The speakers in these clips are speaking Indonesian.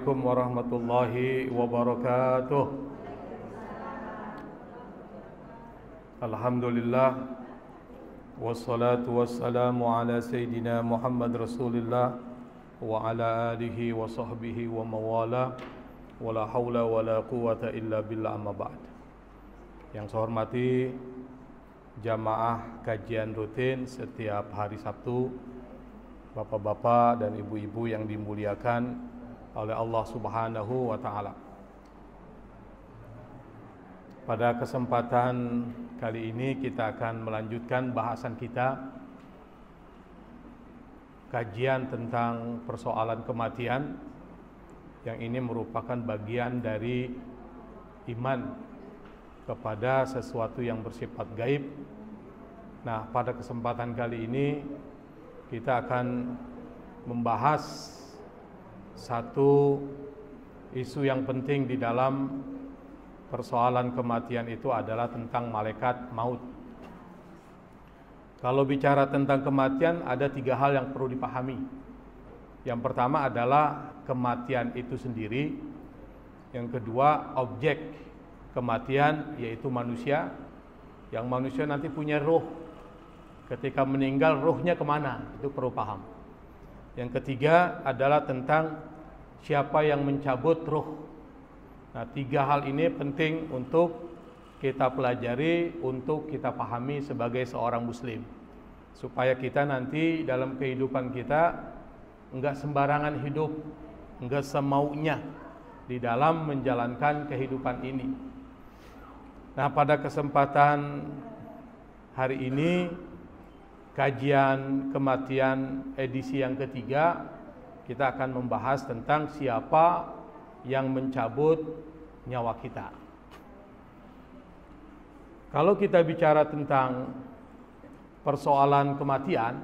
Assalamualaikum warahmatullahi wabarakatuh. Alhamdulillah, wassalatu wassalamu ala Sayyidina Muhammad Rasulillah wa ala alihi wa sahbihi wa mawala, wa la hawla wa la quwata illa billah, amma ba'd. Yang saya hormati jamaah kajian rutin setiap hari Sabtu, bapak-bapak dan ibu-ibu yang dimuliakan oleh Allah Subhanahu wa ta'ala. Pada kesempatan kali ini kita akan melanjutkan bahasan kita, kajian tentang persoalan kematian, yang ini merupakan bagian dari iman kepada sesuatu yang bersifat gaib. Nah, pada kesempatan kali ini kita akan membahas satu isu yang penting di dalam persoalan kematian, itu adalah tentang malaikat maut. Kalau bicara tentang kematian, ada 3 hal yang perlu dipahami. Yang pertama adalah kematian itu sendiri. Yang kedua, objek kematian, yaitu manusia. Yang manusia nanti punya ruh. Ketika meninggal, ruhnya kemana? Itu perlu paham. Yang ketiga adalah tentang siapa yang mencabut ruh. Nah, 3 hal ini penting untuk kita pelajari, untuk kita pahami sebagai seorang muslim, supaya kita nanti dalam kehidupan kita enggak sembarangan hidup, enggak semaunya di dalam menjalankan kehidupan ini. Nah, pada kesempatan hari ini, kajian kematian edisi yang ketiga, kita akan membahas tentang siapa yang mencabut nyawa kita. Kalau kita bicara tentang persoalan kematian,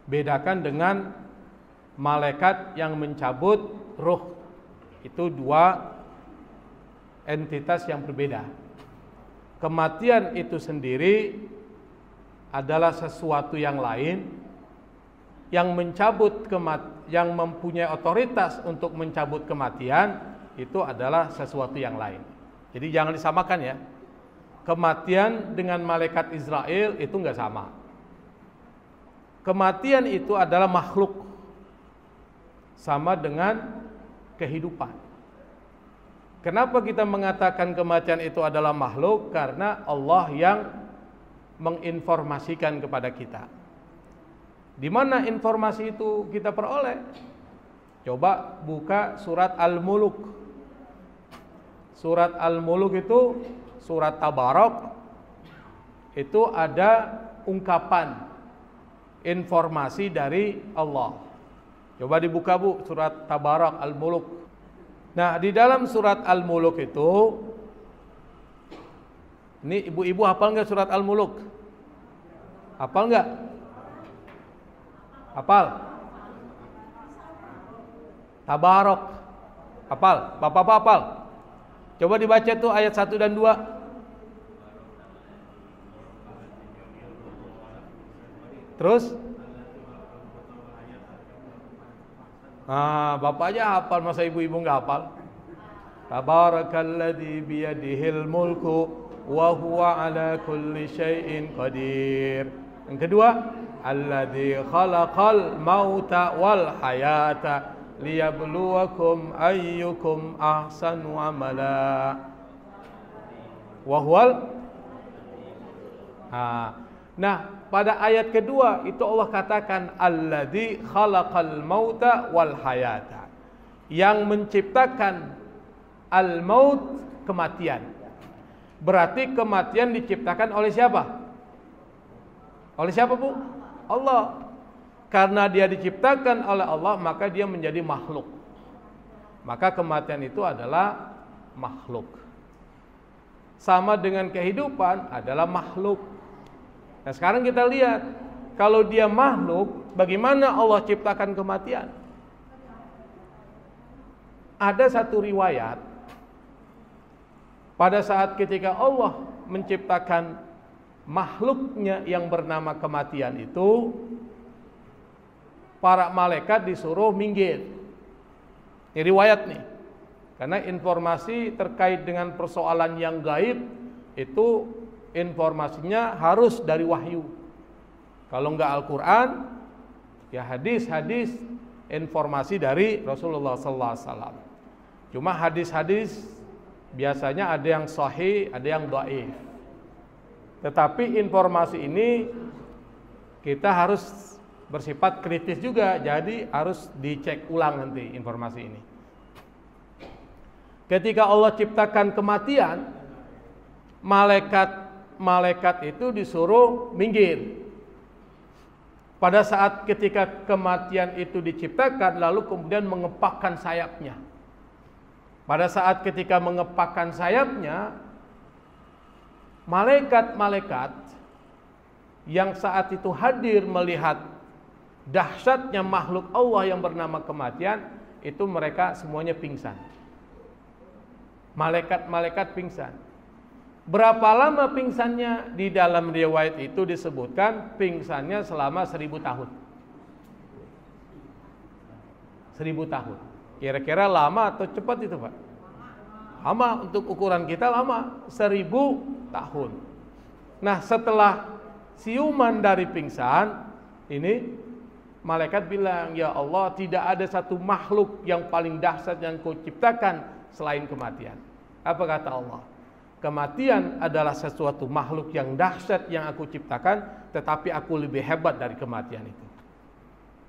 bedakan dengan malaikat yang mencabut ruh. Itu 2 entitas yang berbeda. Kematian itu sendiri adalah sesuatu yang lain. Yang mencabut yang mempunyai otoritas untuk mencabut kematian itu adalah sesuatu yang lain. Jadi jangan disamakan ya. Kematian dengan malaikat Israel itu enggak sama. Kematian itu adalah makhluk, sama dengan kehidupan. Kenapa kita mengatakan kematian itu adalah makhluk? Karena Allah yang menginformasikan kepada kita. Di mana informasi itu kita peroleh? Coba buka surat Al-Muluk. Surat Al-Muluk itu surat Tabarak. Itu ada ungkapan informasi dari Allah. Coba dibuka Bu, surat Tabarak Al-Muluk. Nah, di dalam surat Al-Muluk itu, ini ibu-ibu hafal nggak surat Al-Muluk? Hafal nggak? Hafal? Tabarak. Hafal? Bapak-bapak hafal? Coba dibaca tuh ayat 1 dan 2. Terus? Bapak aja hafal, masa ibu-ibu nggak hafal? Tabarakalladzi biyadihil mulku wa huwa ala kulli syai'in qadir. Yang kedua, alladzi khalaqal mauta wal hayata liyabluwakum ayyukum ahsanu amala. Wa huwal. Nah, pada ayat kedua itu Allah katakan alladzi khalaqal mauta wal hayata, yang menciptakan al-maut, kematian. Berarti kematian diciptakan oleh siapa? Oleh siapa Bu? Allah. Karena dia diciptakan oleh Allah, maka dia menjadi makhluk. Maka kematian itu adalah makhluk. Sama dengan kehidupan adalah makhluk. Nah, sekarang kita lihat, kalau dia makhluk, bagaimana Allah ciptakan kematian? Ada satu riwayat, pada saat ketika Allah menciptakan makhluknya yang bernama kematian itu, para malaikat disuruh minggir. Ini riwayat nih. Karena informasi terkait dengan persoalan yang gaib itu informasinya harus dari wahyu. Kalau enggak Al-Quran, ya hadis-hadis informasi dari Rasulullah SAW. Cuma hadis-hadis biasanya ada yang sahih, ada yang dhaif. Tetapi informasi ini kita harus bersifat kritis juga, jadi harus dicek ulang nanti informasi ini. Ketika Allah ciptakan kematian, malaikat itu disuruh minggir. Pada saat ketika kematian itu diciptakan, lalu kemudian mengepakkan sayapnya. Pada saat ketika mengepakkan sayapnya, malaikat-malaikat yang saat itu hadir melihat dahsyatnya makhluk Allah yang bernama kematian, itu mereka semuanya pingsan. Malaikat-malaikat pingsan. Berapa lama pingsannya? Di dalam riwayat itu disebutkan pingsannya selama 1000 tahun. 1000 tahun. Kira-kira lama atau cepat itu, Pak? Lama, untuk ukuran kita lama, 1000 tahun. Nah, setelah siuman dari pingsan ini, malaikat bilang, ya Allah, tidak ada satu makhluk yang paling dahsyat yang Kau ciptakan selain kematian. Apa kata Allah? Kematian adalah sesuatu makhluk yang dahsyat yang Aku ciptakan, tetapi Aku lebih hebat dari kematian itu.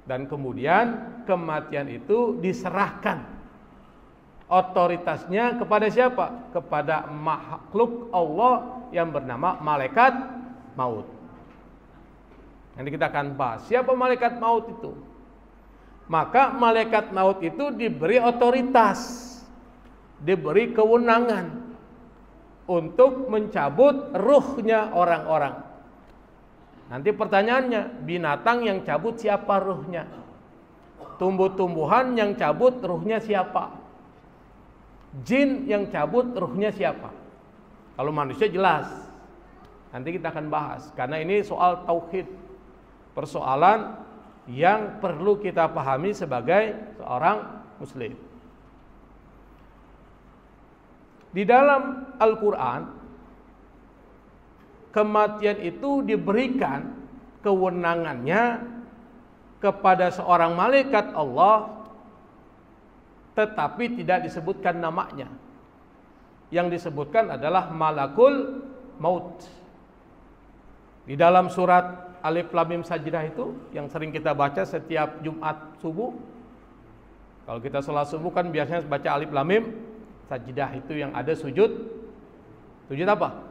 Dan kemudian kematian itu diserahkan otoritasnya kepada siapa? Kepada makhluk Allah yang bernama malaikat maut. Nanti kita akan bahas siapa malaikat maut itu. Maka malaikat maut itu diberi otoritas, diberi kewenangan untuk mencabut ruhnya orang-orang. Nanti pertanyaannya, binatang yang cabut siapa ruhnya? Tumbuh-tumbuhan yang cabut ruhnya siapa? Jin yang cabut ruhnya siapa? Kalau manusia jelas. Nanti kita akan bahas, karena ini soal tauhid, persoalan yang perlu kita pahami sebagai seorang muslim. Di dalam Al-Quran, kematian itu diberikan kewenangannya kepada seorang malaikat Allah, tetapi tidak disebutkan namanya. Yang disebutkan adalah malakul maut. Di dalam surat Alif Lam Mim Sajdah itu yang sering kita baca setiap Jumat subuh. Kalau kita sholat subuh kan biasanya baca Alif Lam Mim Sajdah, itu yang ada sujud. Sujud apa?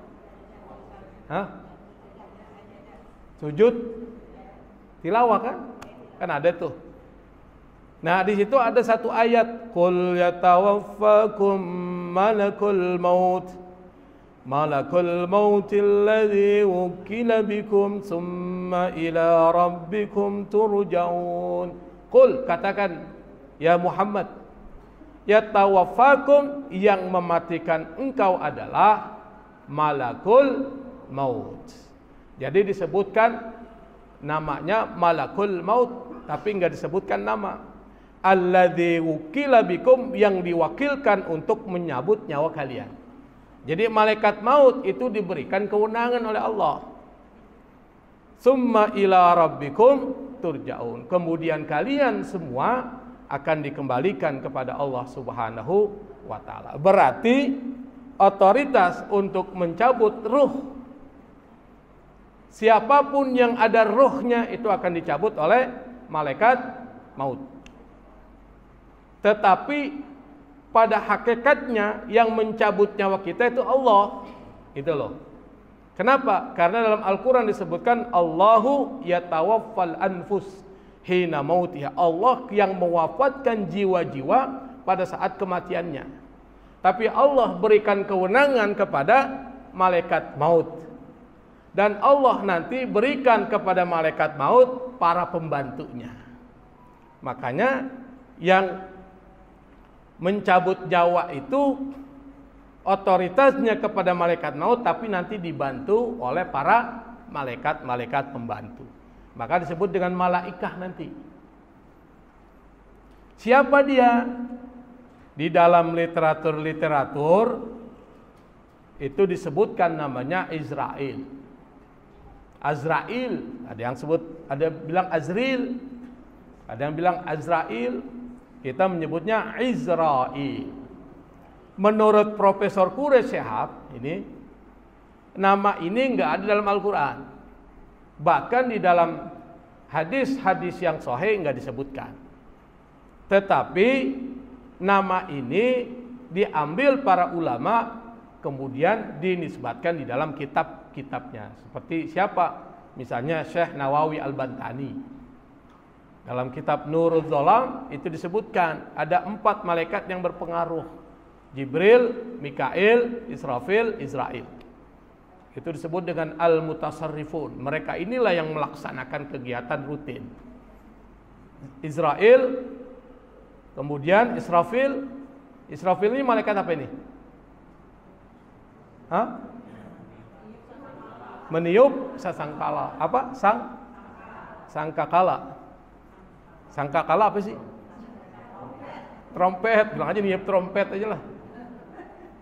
Hah? Sujud tilawah kan? Kan ada tuh. Nah, di situ ada satu ayat, qul yatawaffakum malakul maut. Malakul mautil ladzi wukila bikum summa ila rabbikum turja'un. Qul, katakan ya Muhammad, yatawaffakum, yang mematikan engkau adalah malakul maut. Jadi disebutkan namanya malakul maut, tapi enggak disebutkan nama. Alladzi wukila bikum, yang diwakilkan untuk menyabut nyawa kalian. Jadi malaikat maut itu diberikan kewenangan oleh Allah. Summa ila rabbikum turja'un. Kemudian kalian semua akan dikembalikan kepada Allah Subhanahu wa taala. Berarti otoritas untuk mencabut ruh siapapun yang ada ruhnya itu akan dicabut oleh malaikat maut. Tetapi pada hakikatnya yang mencabut nyawa kita itu Allah. Itu loh. Kenapa? Karena dalam Al-Quran disebutkan Allahu yatawaffal anfus hina mautiha. Allah yang mewafatkan jiwa-jiwa pada saat kematiannya. Tapi Allah berikan kewenangan kepada malaikat maut. Dan Allah nanti berikan kepada malaikat maut para pembantunya. Makanya yang mencabut nyawa itu otoritasnya kepada malaikat maut, tapi nanti dibantu oleh para malaikat-malaikat pembantu. Maka disebut dengan malaikah nanti. Siapa dia? Di dalam literatur itu disebutkan namanya Israel. Azrail, ada yang sebut, ada bilang Azril, ada yang bilang Azrail. Kita menyebutnya Israel. Menurut Profesor Quraish Shihab ini, nama ini enggak ada dalam Al-Quran. Bahkan di dalam hadis-hadis yang sahih enggak disebutkan. Tetapi nama ini diambil para ulama kemudian dinisbatkan di dalam kitab-kitabnya. Seperti siapa? Misalnya Syekh Nawawi Al-Bantani. Dalam kitab Nurul Dzalam itu disebutkan ada 4 malaikat yang berpengaruh. Jibril, Mikail, Israfil, Israil. Itu disebut dengan Al-Mutasarrifun. Mereka inilah yang melaksanakan kegiatan rutin. Israel, kemudian Israfil. Israfil ini malaikat apa ini? Hah? Meniup sangkakala. Apa? Sangkakala. Sangkakala apa sih? Trompet. Bilang aja niup trompet aja lah.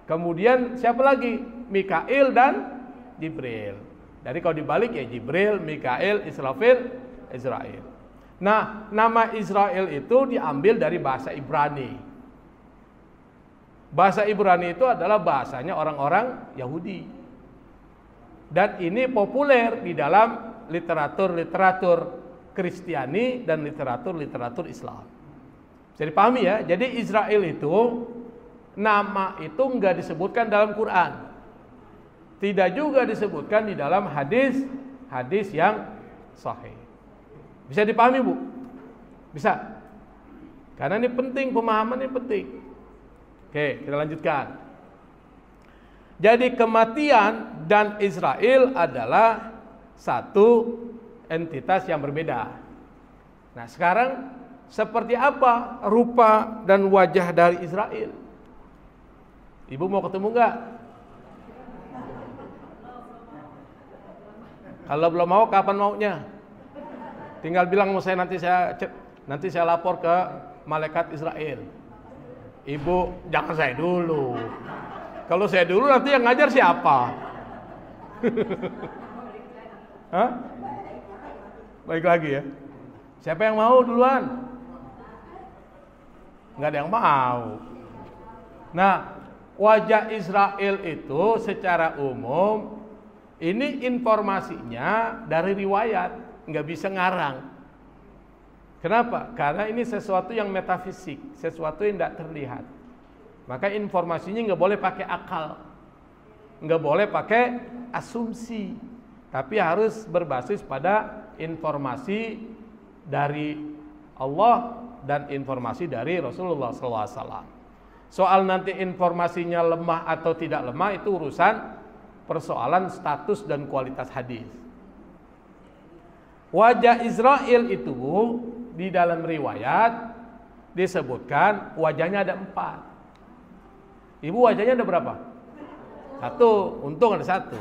Kemudian siapa lagi? Mikail dan Jibril. Jadi kalau dibalik ya Jibril, Mikail, Israfil, Israel. Nah, nama Israel itu diambil dari bahasa Ibrani. Bahasa Ibrani itu adalah bahasanya orang-orang Yahudi. Dan ini populer di dalam literatur Kristiani dan literatur Islam. Bisa dipahami ya. Jadi Israel itu nama itu enggak disebutkan dalam Quran. Tidak juga disebutkan di dalam hadis yang sahih. Bisa dipahami, Bu? Bisa. Karena ini penting, pemahaman ini penting. Oke, kita lanjutkan. Jadi kematian dan Israel adalah satu entitas yang berbeda. Nah, sekarang seperti apa rupa dan wajah dari Israel? Ibu mau ketemu enggak? Kalau belum mau, kapan maunya? Tinggal bilang sama saya, nanti saya lapor ke malaikat Israel. Ibu, jangan saya dulu. Kalau saya dulu nanti yang ngajar siapa? Hah? Baik lagi ya. Siapa yang mau duluan? Nggak ada yang mau. Nah, wajah Israel itu secara umum ini informasinya dari riwayat, nggak bisa ngarang. Kenapa? Karena ini sesuatu yang metafisik, sesuatu yang tidak terlihat. Maka informasinya nggak boleh pakai akal, nggak boleh pakai asumsi, tapi harus berbasis pada informasi dari Allah dan informasi dari Rasulullah SAW. Soal nanti informasinya lemah atau tidak lemah itu urusan persoalan status dan kualitas hadis. Wajah Israel itu di dalam riwayat disebutkan wajahnya ada 4. Ibu wajahnya ada berapa? 1. Untung ada 1.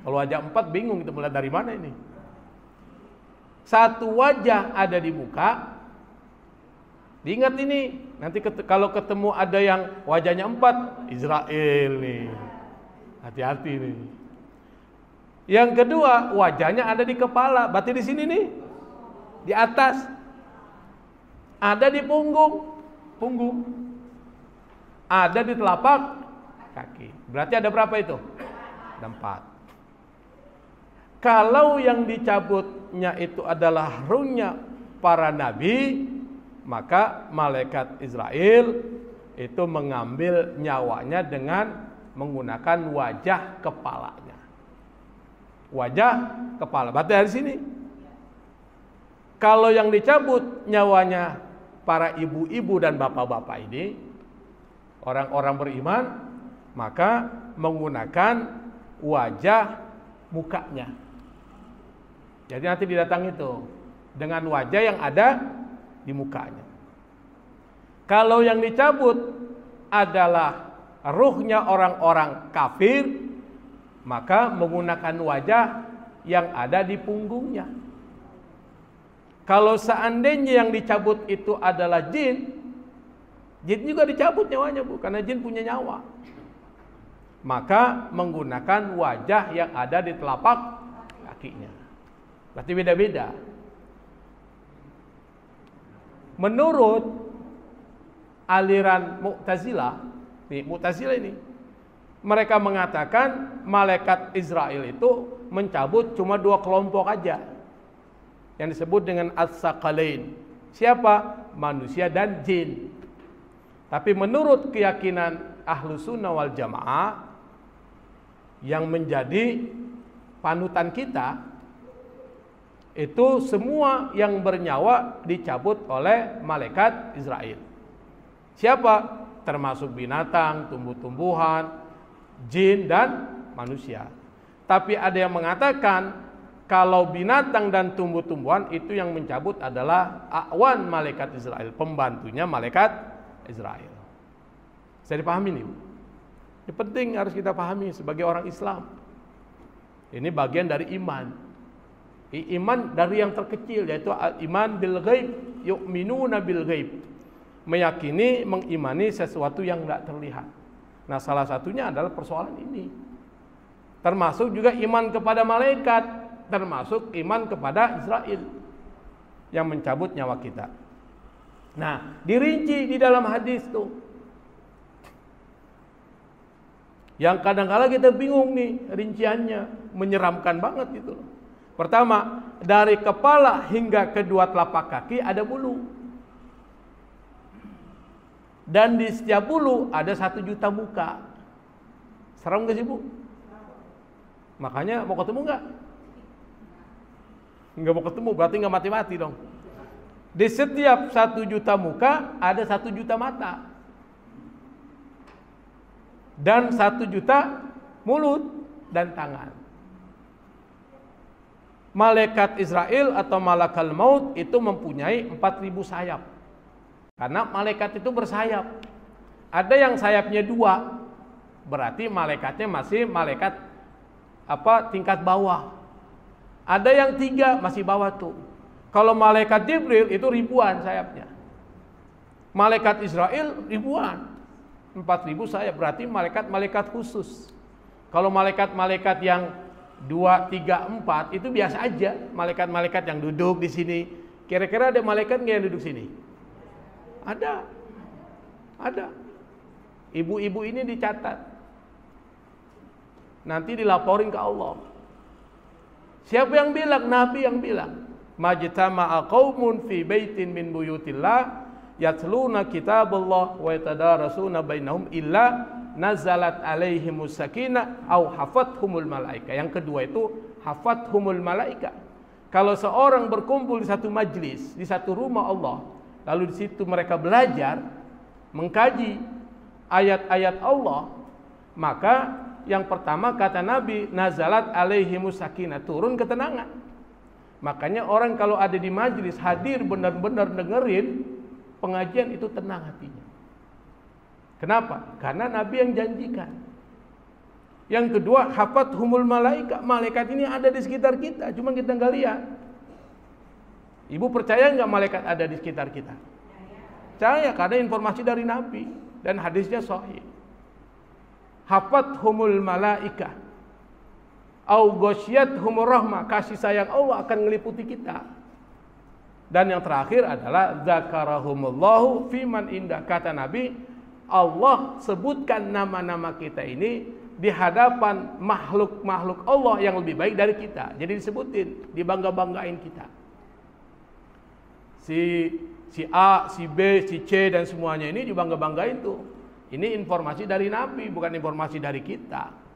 Kalau wajah 4 bingung kita mulai dari mana ini. 1 wajah ada di muka. Diingat ini, nanti kalau ketemu ada yang wajahnya 4, Israel nih. Hati-hati nih. Yang kedua, wajahnya ada di kepala, berarti di sini nih. Di atas. Ada di punggung. Ada di telapak kaki. Berarti ada berapa itu? Ada 4. Kalau yang dicabutnya itu adalah ruhnya para nabi, maka malaikat Israel itu mengambil nyawanya dengan menggunakan wajah kepalanya. Wajah kepala. Berarti dari sini. Kalau yang dicabut nyawanya para ibu-ibu dan bapak-bapak ini, orang-orang beriman, maka menggunakan wajah mukanya. Jadi nanti didatang itu dengan wajah yang ada di mukanya. Kalau yang dicabut adalah ruhnya orang-orang kafir, maka menggunakan wajah yang ada di punggungnya. Kalau seandainya yang dicabut itu adalah jin, Jin juga dicabut nyawanya, Bu, karena jin punya nyawa. Maka menggunakan wajah yang ada di telapak kakinya. Berarti beda-beda. Menurut aliran Mu'tazilah, ini mereka mengatakan malaikat Israel itu mencabut cuma 2 kelompok aja, yang disebut dengan as-saqalain. Siapa? Manusia dan jin. Tapi menurut keyakinan Ahlus Sunnah wal Jamaah, yang menjadi panutan kita, itu semua yang bernyawa dicabut oleh malaikat Israel. Siapa? Termasuk binatang, tumbuh-tumbuhan, jin dan manusia. Tapi ada yang mengatakan kalau binatang dan tumbuh-tumbuhan itu yang mencabut adalah awan malaikat Israel, pembantunya malaikat Israel. Saya dipahami nih, Bu. Ini penting, harus kita pahami sebagai orang Islam. Ini bagian dari iman. Iman dari yang terkecil, yaitu iman bil ghaib, yu'minuna bil ghaib. Meyakini, mengimani sesuatu yang tidak terlihat. Nah, salah satunya adalah persoalan ini. Termasuk juga iman kepada malaikat, termasuk iman kepada Israel yang mencabut nyawa kita. Nah, dirinci di dalam hadis tuh. Yang kadang-kala kita bingung nih rinciannya, menyeramkan banget gitu. Pertama, dari kepala hingga kedua telapak kaki ada bulu. Dan di setiap bulu ada 1 juta muka. Serem gak sih, Bu? Makanya mau ketemu gak? Nggak mau ketemu, berarti nggak mati-mati dong. Di setiap 1 juta muka ada 1 juta mata. Dan 1 juta mulut dan tangan. Malaikat Israel atau malakal maut itu mempunyai 4.000 sayap. Karena malaikat itu bersayap. Ada yang sayapnya 2, berarti malaikatnya masih malaikat tingkat bawah. Ada yang 3 masih bawah tuh. Kalau malaikat Jibril itu ribuan sayapnya. Malaikat Israel ribuan. 4.000 sayap, berarti malaikat khusus. Kalau malaikat-malaikat yang 2, 3, 4 itu biasa aja. Malaikat-malaikat yang duduk di sini. Kira-kira ada malaikat nggak yang duduk sini? Ada. Ibu-ibu ini dicatat. Nanti dilaporin ke Allah. Siapa yang bilang? Nabi yang bilang. Majtama'a qaumun fi baitin min buyutillah yatluna kitaballah wa yatadarasuna bainahum illa nazalat alaihimus sakinah au hafathumul malaika. Yang kedua itu hafathumul malaika. Kalau seorang berkumpul di satu majlis, di satu rumah Allah, lalu di situ mereka belajar mengkaji ayat-ayat Allah, maka yang pertama kata Nabi, nazalat alaihimus sakinah, turun ketenangan. Makanya orang kalau ada di majlis hadir benar-benar dengerin pengajian itu tenang hatinya. Kenapa? Karena Nabi yang janjikan. Yang kedua, hafathumul malaika. Malaikat ini ada di sekitar kita, cuma kita nggak lihat. Ibu percaya nggak malaikat ada di sekitar kita? Percaya, karena informasi dari Nabi dan hadisnya sahih. Hafathumul malaika au ghasyiyatuhumur rahmah, kasih sayang Allah akan meliputi kita. Dan yang terakhir adalah zakarahumullahu fiman indah. Kata Nabi, Allah sebutkan nama-nama kita ini di hadapan makhluk-makhluk Allah yang lebih baik dari kita. Jadi disebutin, dibangga-banggain kita. Si A, si B, si C dan semuanya ini dibangga-banggain tuh. Ini informasi dari Nabi, bukan informasi dari kita.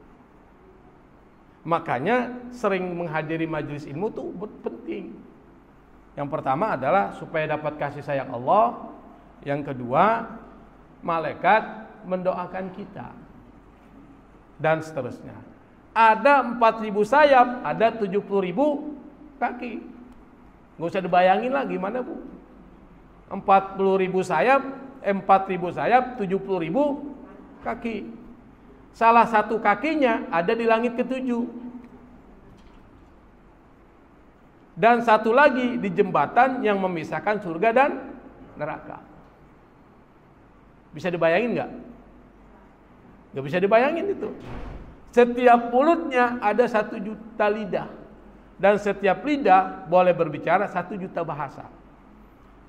Makanya sering menghadiri majelis ilmu tuh penting. Yang pertama adalah supaya dapat kasih sayang Allah. Yang kedua, malaikat mendoakan kita. Dan seterusnya. Ada 4.000 sayap, ada 70.000 kaki. Nggak usah dibayangin lah gimana, Bu. 40.000 sayap, 4.000 sayap, 70.000 kaki. Salah satu kakinya ada di langit ke-7. Dan satu lagi di jembatan yang memisahkan surga dan neraka. Bisa dibayangin nggak? Nggak bisa dibayangin itu. Setiap mulutnya ada 1 juta lidah. Dan setiap lidah boleh berbicara 1 juta bahasa.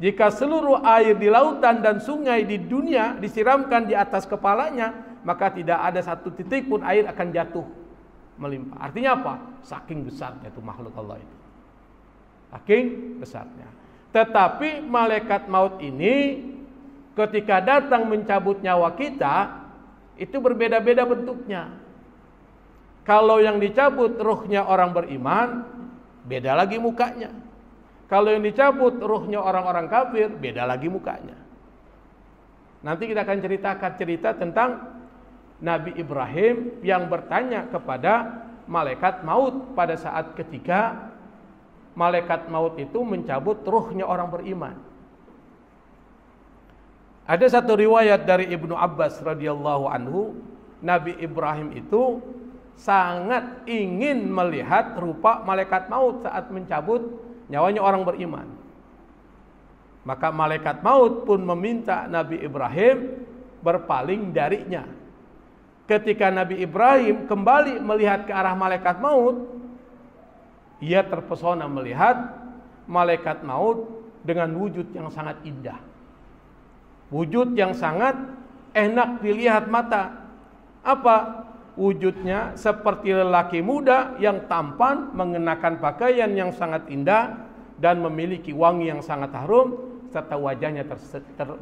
Jika seluruh air di lautan dan sungai di dunia disiramkan di atas kepalanya, maka tidak ada 1 titik pun air akan jatuh melimpah. Artinya apa? Saking besarnya itu makhluk Allah itu. Saking besarnya. Tetapi malaikat maut ini ketika datang mencabut nyawa kita, itu berbeda-beda bentuknya. Kalau yang dicabut ruhnya orang beriman, beda lagi mukanya. Kalau yang dicabut ruhnya orang-orang kafir, beda lagi mukanya. Nanti kita akan ceritakan cerita tentang Nabi Ibrahim yang bertanya kepada malaikat maut pada saat ketika malaikat maut itu mencabut ruhnya orang beriman. Ada satu riwayat dari Ibnu Abbas radhiyallahu anhu, Nabi Ibrahim itu sangat ingin melihat rupa malaikat maut saat mencabut nyawanya orang beriman. Maka malaikat maut pun meminta Nabi Ibrahim berpaling darinya. Ketika Nabi Ibrahim kembali melihat ke arah malaikat maut, ia terpesona melihat malaikat maut dengan wujud yang sangat indah. Wujud yang sangat enak dilihat mata. Apa? Wujudnya seperti lelaki muda yang tampan, mengenakan pakaian yang sangat indah dan memiliki wangi yang sangat harum, serta wajahnya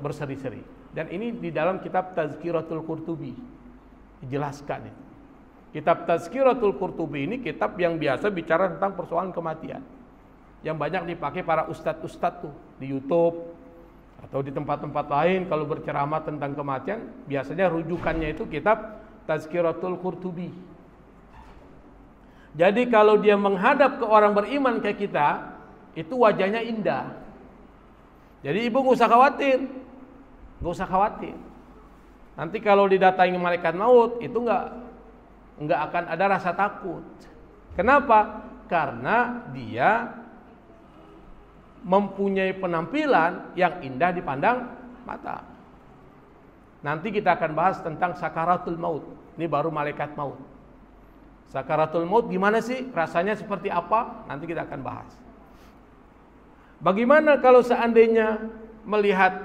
berseri-seri. Dan ini di dalam kitab Tazkiratul Qurtubi dijelaskan itu. Kitab Tazkiratul Qurtubi ini kitab yang biasa bicara tentang persoalan kematian, yang banyak dipakai para ustadz-ustadz tuh di YouTube atau di tempat-tempat lain. Kalau berceramah tentang kematian, biasanya rujukannya itu kitab Tazkiratul Qurtubi. Jadi kalau dia menghadap ke orang beriman kayak kita, itu wajahnya indah. Jadi ibu nggak usah khawatir, nggak usah khawatir. Nanti kalau didatangi malaikat maut itu nggak akan ada rasa takut. Kenapa? Karena dia mempunyai penampilan yang indah dipandang mata. Nanti kita akan bahas tentang sakaratul maut. Ini baru malaikat maut. Sakaratul maut gimana sih? Rasanya seperti apa? Nanti kita akan bahas. Bagaimana kalau seandainya melihat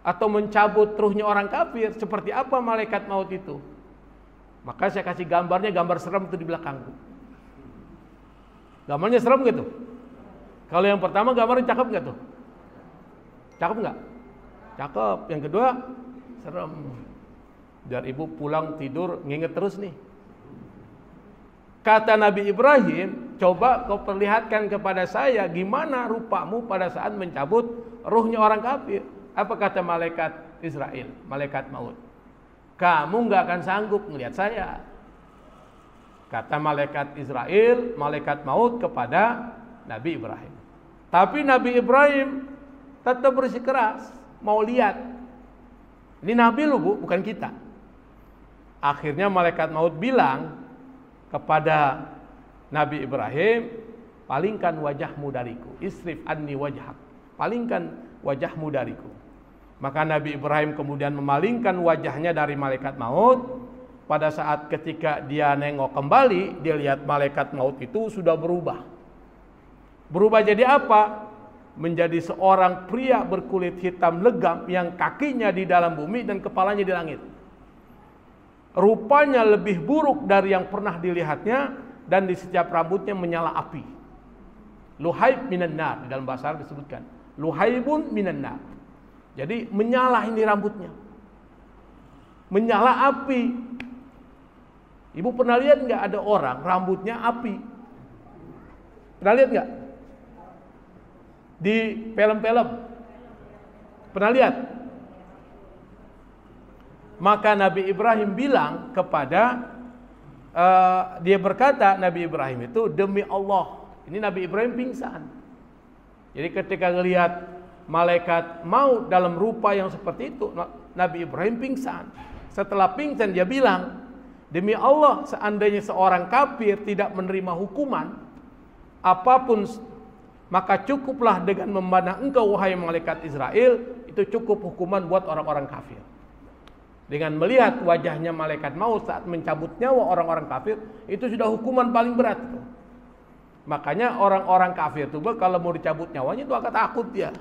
atau mencabut ruhnya orang kafir? Seperti apa malaikat maut itu? Maka saya kasih gambarnya, gambar serem itu di belakangku. Gambarnya serem gitu. Kalau yang pertama gambarnya cakep nggak tuh? Cakep nggak? Cakep. Yang kedua serem. Biar ibu pulang tidur nginget terus nih. Kata Nabi Ibrahim, coba kau perlihatkan kepada saya gimana rupamu pada saat mencabut ruhnya orang kafir. Apa kata malaikat Israel, malaikat maut? Kamu nggak akan sanggup melihat saya. Kata malaikat Israel, malaikat maut kepada Nabi Ibrahim. Tapi Nabi Ibrahim tetap bersikeras mau lihat. Ini Nabi lu bu, bukan kita. Akhirnya malaikat maut bilang kepada Nabi Ibrahim, palingkan wajahmu dariku, isrif anni wajhak, palingkan wajahmu dariku. Maka Nabi Ibrahim kemudian memalingkan wajahnya dari malaikat maut. Pada saat ketika dia nengok kembali, dia lihat malaikat maut itu sudah berubah. Berubah jadi apa? Menjadi seorang pria berkulit hitam legam yang kakinya di dalam bumi dan kepalanya di langit. Rupanya lebih buruk dari yang pernah dilihatnya, dan di setiap rambutnya menyala api. Luhaib minan nar, di dalam bahasa Arab disebutkan luhaibun minan nar. Jadi menyala ini rambutnya, menyala api. Ibu pernah lihat nggak ada orang rambutnya api? Pernah lihat nggak? Di film-film pernah lihat? Maka Nabi Ibrahim bilang kepada dia berkata, Nabi Ibrahim itu, demi Allah, ini Nabi Ibrahim pingsan. Jadi ketika melihat malaikat maut dalam rupa yang seperti itu, Nabi Ibrahim pingsan. Setelah pingsan dia bilang, demi Allah, seandainya seorang kafir tidak menerima hukuman apapun, maka cukuplah dengan memandang engkau wahai malaikat Israel, itu cukup hukuman buat orang-orang kafir. Dengan melihat wajahnya malaikat maut saat mencabut nyawa orang-orang kafir, itu sudah hukuman paling berat tuh. Makanya orang-orang kafir tuh kalau mau dicabut nyawanya itu agak takut dia.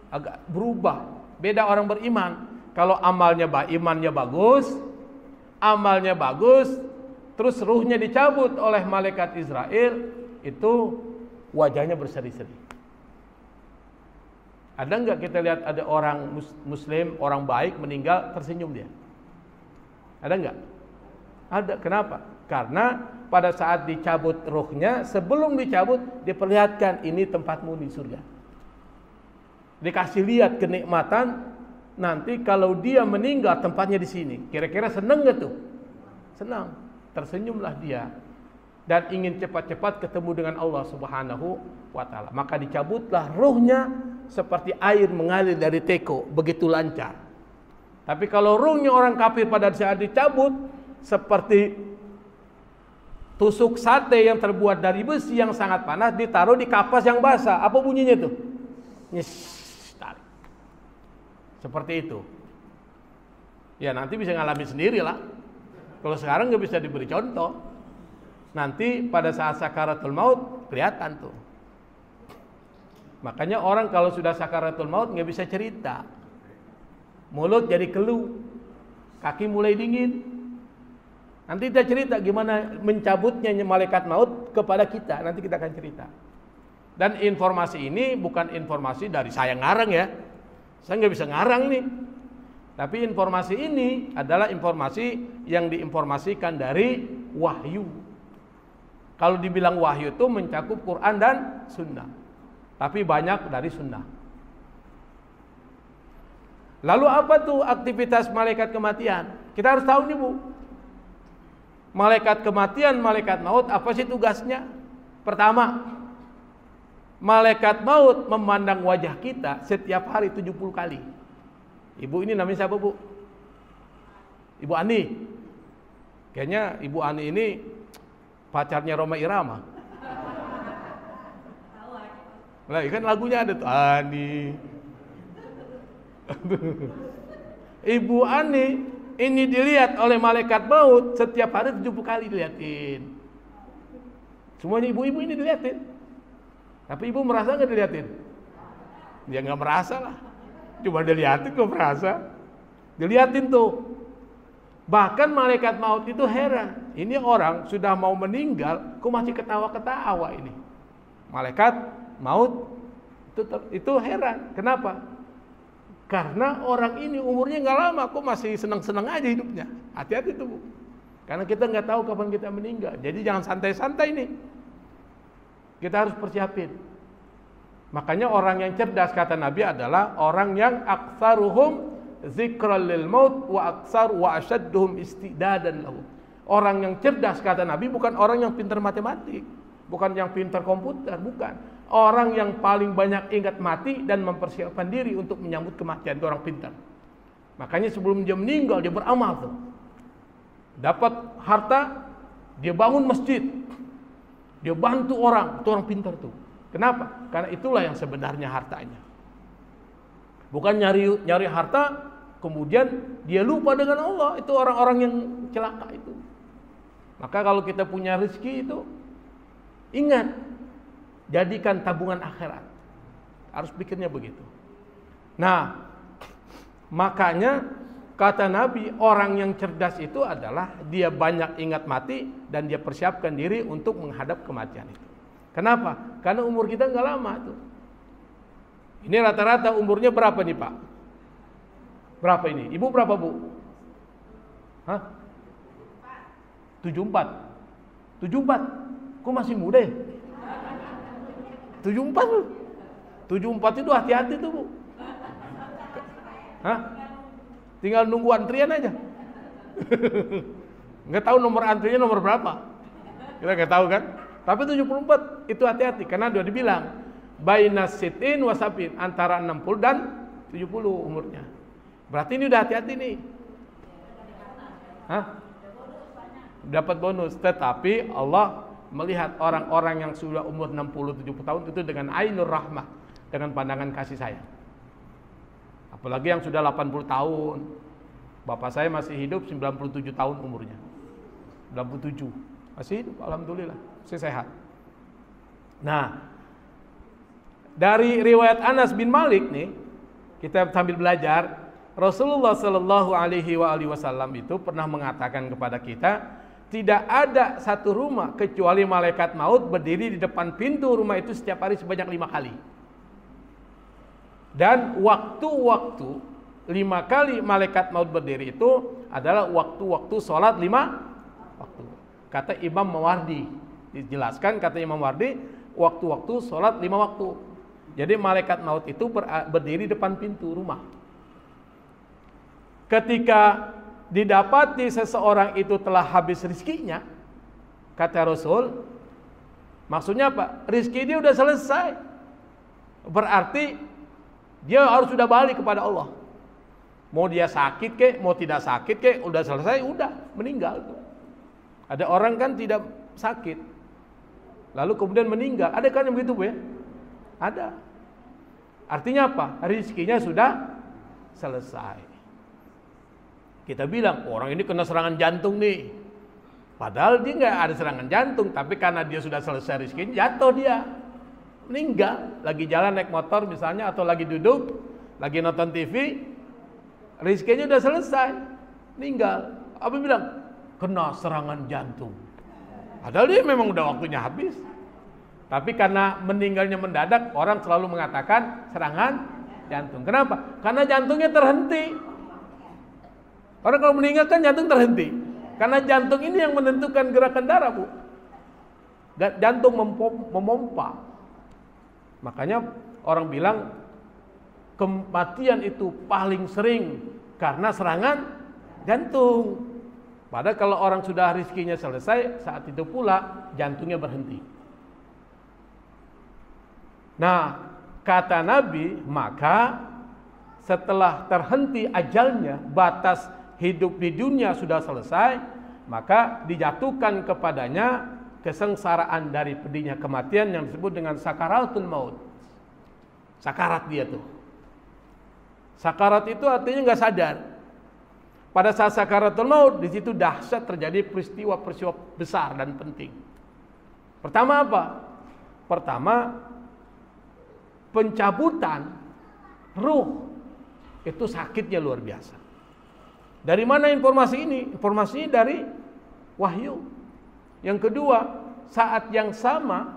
Agak berubah. Beda orang beriman. Kalau imannya bagus, terus ruhnya dicabut oleh malaikat Israel, itu wajahnya berseri-seri. Ada nggak kita lihat ada orang muslim, orang baik meninggal tersenyum dia? Ada nggak? Ada. Kenapa? Karena pada saat dicabut ruhnya, sebelum dicabut diperlihatkan ini tempatmu di surga. Dikasih lihat kenikmatan, nanti kalau dia meninggal tempatnya di sini. Kira-kira senang nggak tuh? Senang. Tersenyumlah dia dan ingin cepat-cepat ketemu dengan Allah Subhanahu wa taala. Maka dicabutlah ruhnya seperti air mengalir dari teko, begitu lancar. Tapi kalau ruhnya orang kafir pada saat dicabut seperti tusuk sate yang terbuat dari besi yang sangat panas ditaruh di kapas yang basah. Apa bunyinya tuh? Nyes, tarik. Seperti itu. Ya nanti bisa ngalami sendiri lah. Kalau sekarang nggak bisa diberi contoh. Nanti pada saat sakaratul maut kelihatan tuh. Makanya orang kalau sudah sakaratul maut nggak bisa cerita. Mulut jadi keluh, kaki mulai dingin. Nanti kita cerita gimana mencabutnya malaikat maut kepada kita. Nanti kita akan cerita. Dan informasi ini bukan informasi dari saya ngarang ya. Saya nggak bisa ngarang nih. Tapi informasi ini adalah informasi yang diinformasikan dari wahyu. Kalau dibilang wahyu itu mencakup Quran dan Sunnah. Tapi banyak dari Sunnah. Lalu apa tuh aktivitas malaikat kematian? Kita harus tahu nih Bu. Malaikat kematian, malaikat maut, apa sih tugasnya? Pertama, malaikat maut memandang wajah kita setiap hari 70 kali. Ibu ini namanya siapa Bu? Ibu Ani. Kayaknya Ibu Ani ini pacarnya Roma Irama. Lah kan lagunya ada tuh Ani. Ibu Ani ini dilihat oleh malaikat maut setiap hari 70 kali dilihatin. Semuanya ibu-ibu ini dilihatin. Tapi ibu merasa nggak dilihatin? Dia nggak merasa lah. Cuma dilihatin kok merasa. Dilihatin tuh. Bahkan malaikat maut itu heran. Ini orang sudah mau meninggal, kok masih ketawa-ketawa ini. Malaikat maut itu heran. Kenapa? Karena orang ini umurnya nggak lama, kok masih senang-senang aja hidupnya. Hati-hati tuh Bu. Karena kita nggak tahu kapan kita meninggal. Jadi jangan santai-santai nih. Kita harus persiapin. Makanya orang yang cerdas kata Nabi adalah orang yang aktsaruhum dzikral lil maut wa asyadduhum istidadan lahu. Orang yang cerdas kata Nabi bukan orang yang pintar matematik, bukan yang pintar komputer, bukan. Orang yang paling banyak ingat mati dan mempersiapkan diri untuk menyambut kematian, itu orang pintar. Makanya sebelum dia meninggal dia beramal tuh. Dapat harta, dia bangun masjid. Dia bantu orang, itu orang pintar tuh. Kenapa? Karena itulah yang sebenarnya hartanya. Bukan nyari harta, kemudian dia lupa dengan Allah. Itu orang-orang yang celaka itu. Maka kalau kita punya rezeki itu, ingat, jadikan tabungan akhirat. Harus pikirnya begitu. Nah, makanya kata Nabi, orang yang cerdas itu adalah dia banyak ingat mati dan dia persiapkan diri untuk menghadap kematian itu. Kenapa? Karena umur kita nggak lama tuh. Ini rata-rata umurnya berapa nih Pak? Berapa ini? Ibu berapa Bu? Hah? 74. 74? Kok masih muda ya? 74 Bu. 74 itu hati-hati tuh Bu. Hah? Tinggal nunggu antrian aja. Nggak tahu nomor antriannya nomor berapa. Kita nggak tahu kan? Tapi 74 itu hati-hati karena sudah dibilang bainas sitin wasabin, antara 60 dan 70 umurnya. Berarti ini udah hati-hati nih. Hah? Dapat bonus, tetapi Allah melihat orang-orang yang sudah umur 60-70 tahun itu dengan ainur rahmah, dengan pandangan kasih sayang. Apalagi yang sudah 80 tahun. Bapak saya masih hidup 97 tahun umurnya. 97. Masih hidup, alhamdulillah. Masih sehat. Nah, dari riwayat Anas bin Malik nih, kita sambil belajar, Rasulullah Shallallahu Alaihi Wasallam itu pernah mengatakan kepada kita, tidak ada satu rumah kecuali malaikat maut berdiri di depan pintu rumah itu setiap hari sebanyak 5 kali. Dan waktu-waktu 5 kali malaikat maut berdiri itu adalah waktu-waktu sholat 5 waktu. Kata Imam Mawardi, dijelaskan kata Imam Mawardi, waktu-waktu sholat 5 waktu. Jadi malaikat maut itu berdiri depan pintu rumah. Ketika didapati seseorang itu telah habis rizkinya, kata Rasul, maksudnya apa? Rizki dia udah selesai. Berarti dia harus sudah balik kepada Allah. Mau dia sakit kek, mau tidak sakit kek, udah selesai, udah meninggal. Ada orang kan tidak sakit, lalu kemudian meninggal. Ada kan yang begitu, Bu ya? Ada. Artinya apa? Rizkinya sudah selesai. Kita bilang orang ini kena serangan jantung nih, padahal dia nggak ada serangan jantung, tapi karena dia sudah selesai rizkinya, jatuh dia, meninggal. Lagi jalan naik motor misalnya, atau lagi duduk, lagi nonton TV, rizkinya udah selesai, meninggal. Apa bilang? Kena serangan jantung. Padahal dia memang udah waktunya habis. Tapi karena meninggalnya mendadak, orang selalu mengatakan serangan jantung. Kenapa? Karena jantungnya terhenti. Orang kalau meninggal kan jantung terhenti. Karena jantung ini yang menentukan gerakan darah, Bu. Jantung memompa. Makanya orang bilang kematian itu paling sering karena serangan jantung. Padahal kalau orang sudah rizkinya selesai, saat itu pula jantungnya berhenti. Nah, kata Nabi, maka setelah terhenti ajalnya, batas hidup di dunia sudah selesai, maka dijatuhkan kepadanya kesengsaraan dari pedihnya kematian yang disebut dengan sakaratul maut. Sakarat dia tuh. Sakarat itu artinya nggak sadar. Pada saat sakaratul maut, di situ dahsyat terjadi peristiwa-peristiwa besar dan penting. Pertama apa? Pertama, pencabutan ruh itu sakitnya luar biasa. Dari mana informasi ini? Informasinya dari wahyu. Yang kedua, saat yang sama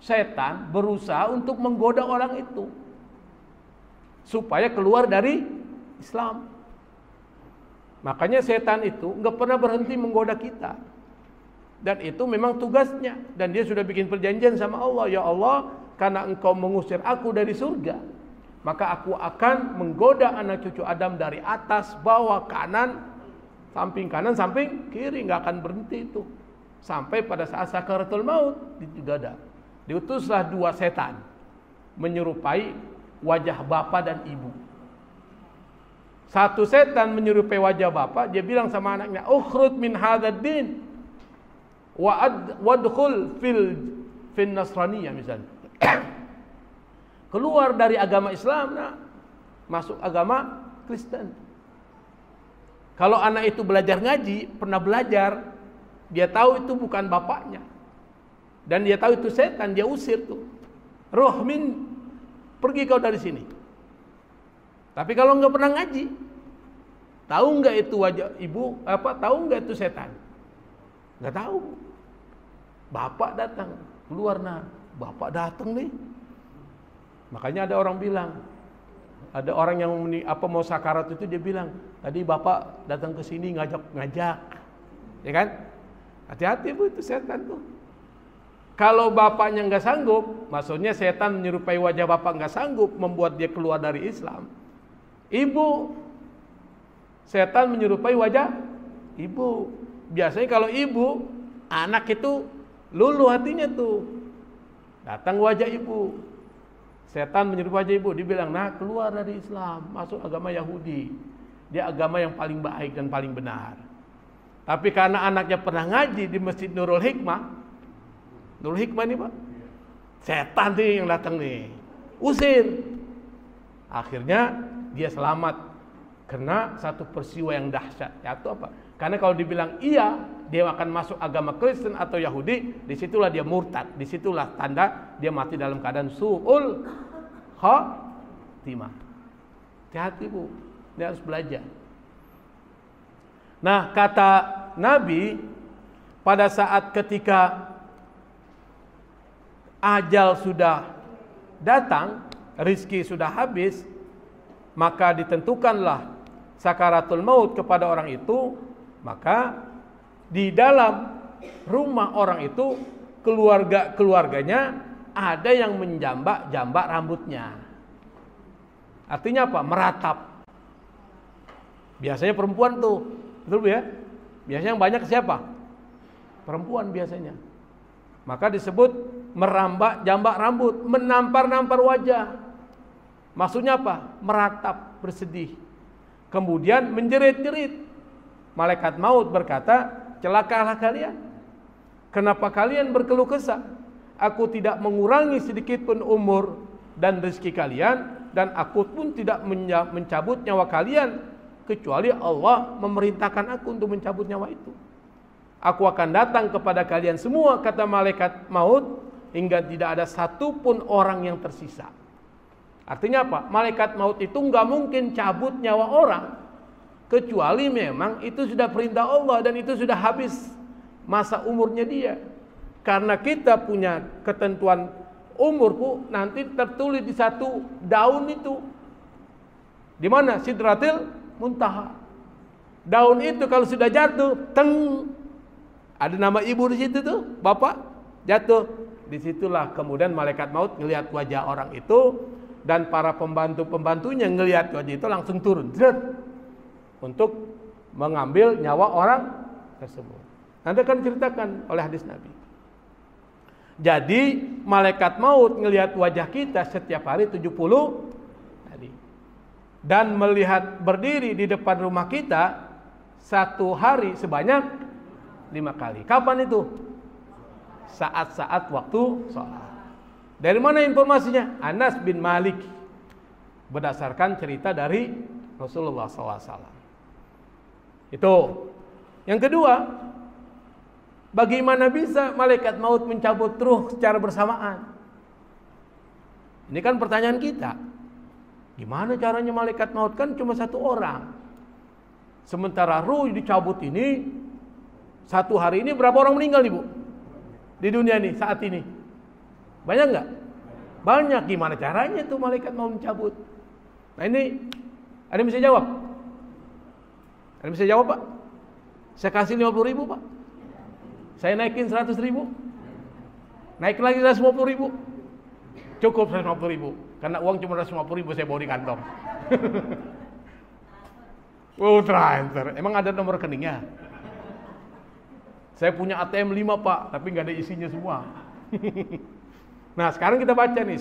setan berusaha untuk menggoda orang itu supaya keluar dari Islam. Makanya setan itu nggak pernah berhenti menggoda kita. Dan itu memang tugasnya. Dan dia sudah bikin perjanjian sama Allah. Ya Allah, karena engkau mengusir aku dari surga, maka aku akan menggoda anak cucu Adam dari atas, bawah, kanan, samping kiri. Nggak akan berhenti itu. Sampai pada saat sakaratul maut di dada. Diutuslah 2 setan menyerupai wajah bapak dan ibu. Satu setan menyerupai wajah bapak, dia bilang sama anaknya, "Ukhrud min hadzal din wadkhul fil nasraniyah," misalnya. Keluar dari agama Islam, nah, masuk agama Kristen. Kalau anak itu belajar ngaji, pernah belajar, dia tahu itu bukan bapaknya. Dan dia tahu itu setan, dia usir tuh. Roh min, pergi kau dari sini. Tapi kalau nggak pernah ngaji, tahu nggak itu wajah ibu apa? Tahu nggak itu setan? Nggak tahu. Bapak datang keluar, nah bapak datang nih. Makanya ada orang bilang, ada orang yang mau sakarat itu dia bilang, tadi bapak datang ke sini ngajak, ya kan? Hati-hati Bu, itu setan tuh. Kalau bapaknya nggak sanggup, maksudnya setan menyerupai wajah bapak nggak sanggup membuat dia keluar dari Islam. Ibu, setan menyerupai wajah ibu. Biasanya kalau ibu, anak itu luluh hatinya tuh. Datang wajah ibu, setan menyerupai wajah ibu. Dibilang, nah keluar dari Islam, masuk agama Yahudi. Dia agama yang paling baik dan paling benar. Tapi karena anaknya pernah ngaji di Masjid Nurul Hikmah, Nurul Hikmah ini Pak, setan nih yang datang nih, usir. Akhirnya dia selamat kena satu peristiwa yang dahsyat. Yaitu apa? Karena kalau dibilang iya, dia akan masuk agama Kristen atau Yahudi, disitulah dia murtad, disitulah tanda dia mati dalam keadaan su'ul khatimah. Hati-hati Bu, dia harus belajar. Nah, kata Nabi, pada saat ketika ajal sudah datang, rizki sudah habis, maka ditentukanlah sakaratul maut kepada orang itu. Maka di dalam rumah orang itu, keluarganya ada yang menjambak-jambak rambutnya. Artinya apa? Meratap. Biasanya perempuan tuh, betul ya? Biasanya yang banyak siapa? Perempuan biasanya. Maka disebut merambak jambak rambut, menampar-nampar wajah. Maksudnya apa? Meratap, bersedih. Kemudian menjerit-jerit. Malaikat maut berkata, celakalah kalian. Kenapa kalian berkeluh kesah? Aku tidak mengurangi sedikit pun umur dan rezeki kalian, dan aku pun tidak mencabut nyawa kalian, kecuali Allah memerintahkan aku untuk mencabut nyawa itu. Aku akan datang kepada kalian semua, kata malaikat maut, hingga tidak ada satupun orang yang tersisa. Artinya apa? Malaikat maut itu nggak mungkin cabut nyawa orang, kecuali memang itu sudah perintah Allah dan itu sudah habis masa umurnya dia. Karena kita punya ketentuan umurku nanti tertulis di satu daun itu. Di mana? Sidratil Muntaha. Daun itu kalau sudah jatuh, teng, ada nama ibu di situ tuh, bapak jatuh. Disitulah kemudian malaikat maut ngelihat wajah orang itu, dan para pembantu-pembantunya ngelihat wajah itu langsung turun, untuk mengambil nyawa orang tersebut. Nanti akan diceritakan oleh hadis Nabi. Jadi malaikat maut ngelihat wajah kita setiap hari 70 hari. Dan melihat berdiri di depan rumah kita satu hari sebanyak 5 kali. Kapan itu? Saat-saat waktu sholat. Dari mana informasinya? Anas bin Malik, berdasarkan cerita dari Rasulullah SAW. Itu. Yang kedua, bagaimana bisa malaikat maut mencabut ruh secara bersamaan? Ini kan pertanyaan kita. Gimana caranya malaikat maut? Kan cuma satu orang. Sementara ruh dicabut ini, satu hari ini berapa orang meninggal nih Bu? Di dunia ini, saat ini. Banyak nggak? Banyak. Gimana caranya tuh malaikat mau mencabut? Nah ini, ada yang bisa jawab? Ada yang bisa jawab Pak? Saya kasih 50.000 Pak. Saya naikin 100.000. Naik lagi 150.000. Cukup 150.000. Karena uang cuma 150.000 saya bawa di kantong. Oh transfer. Emang ada nomor rekeningnya? Saya punya ATM 5 Pak, tapi nggak ada isinya semua. Nah sekarang kita baca nih.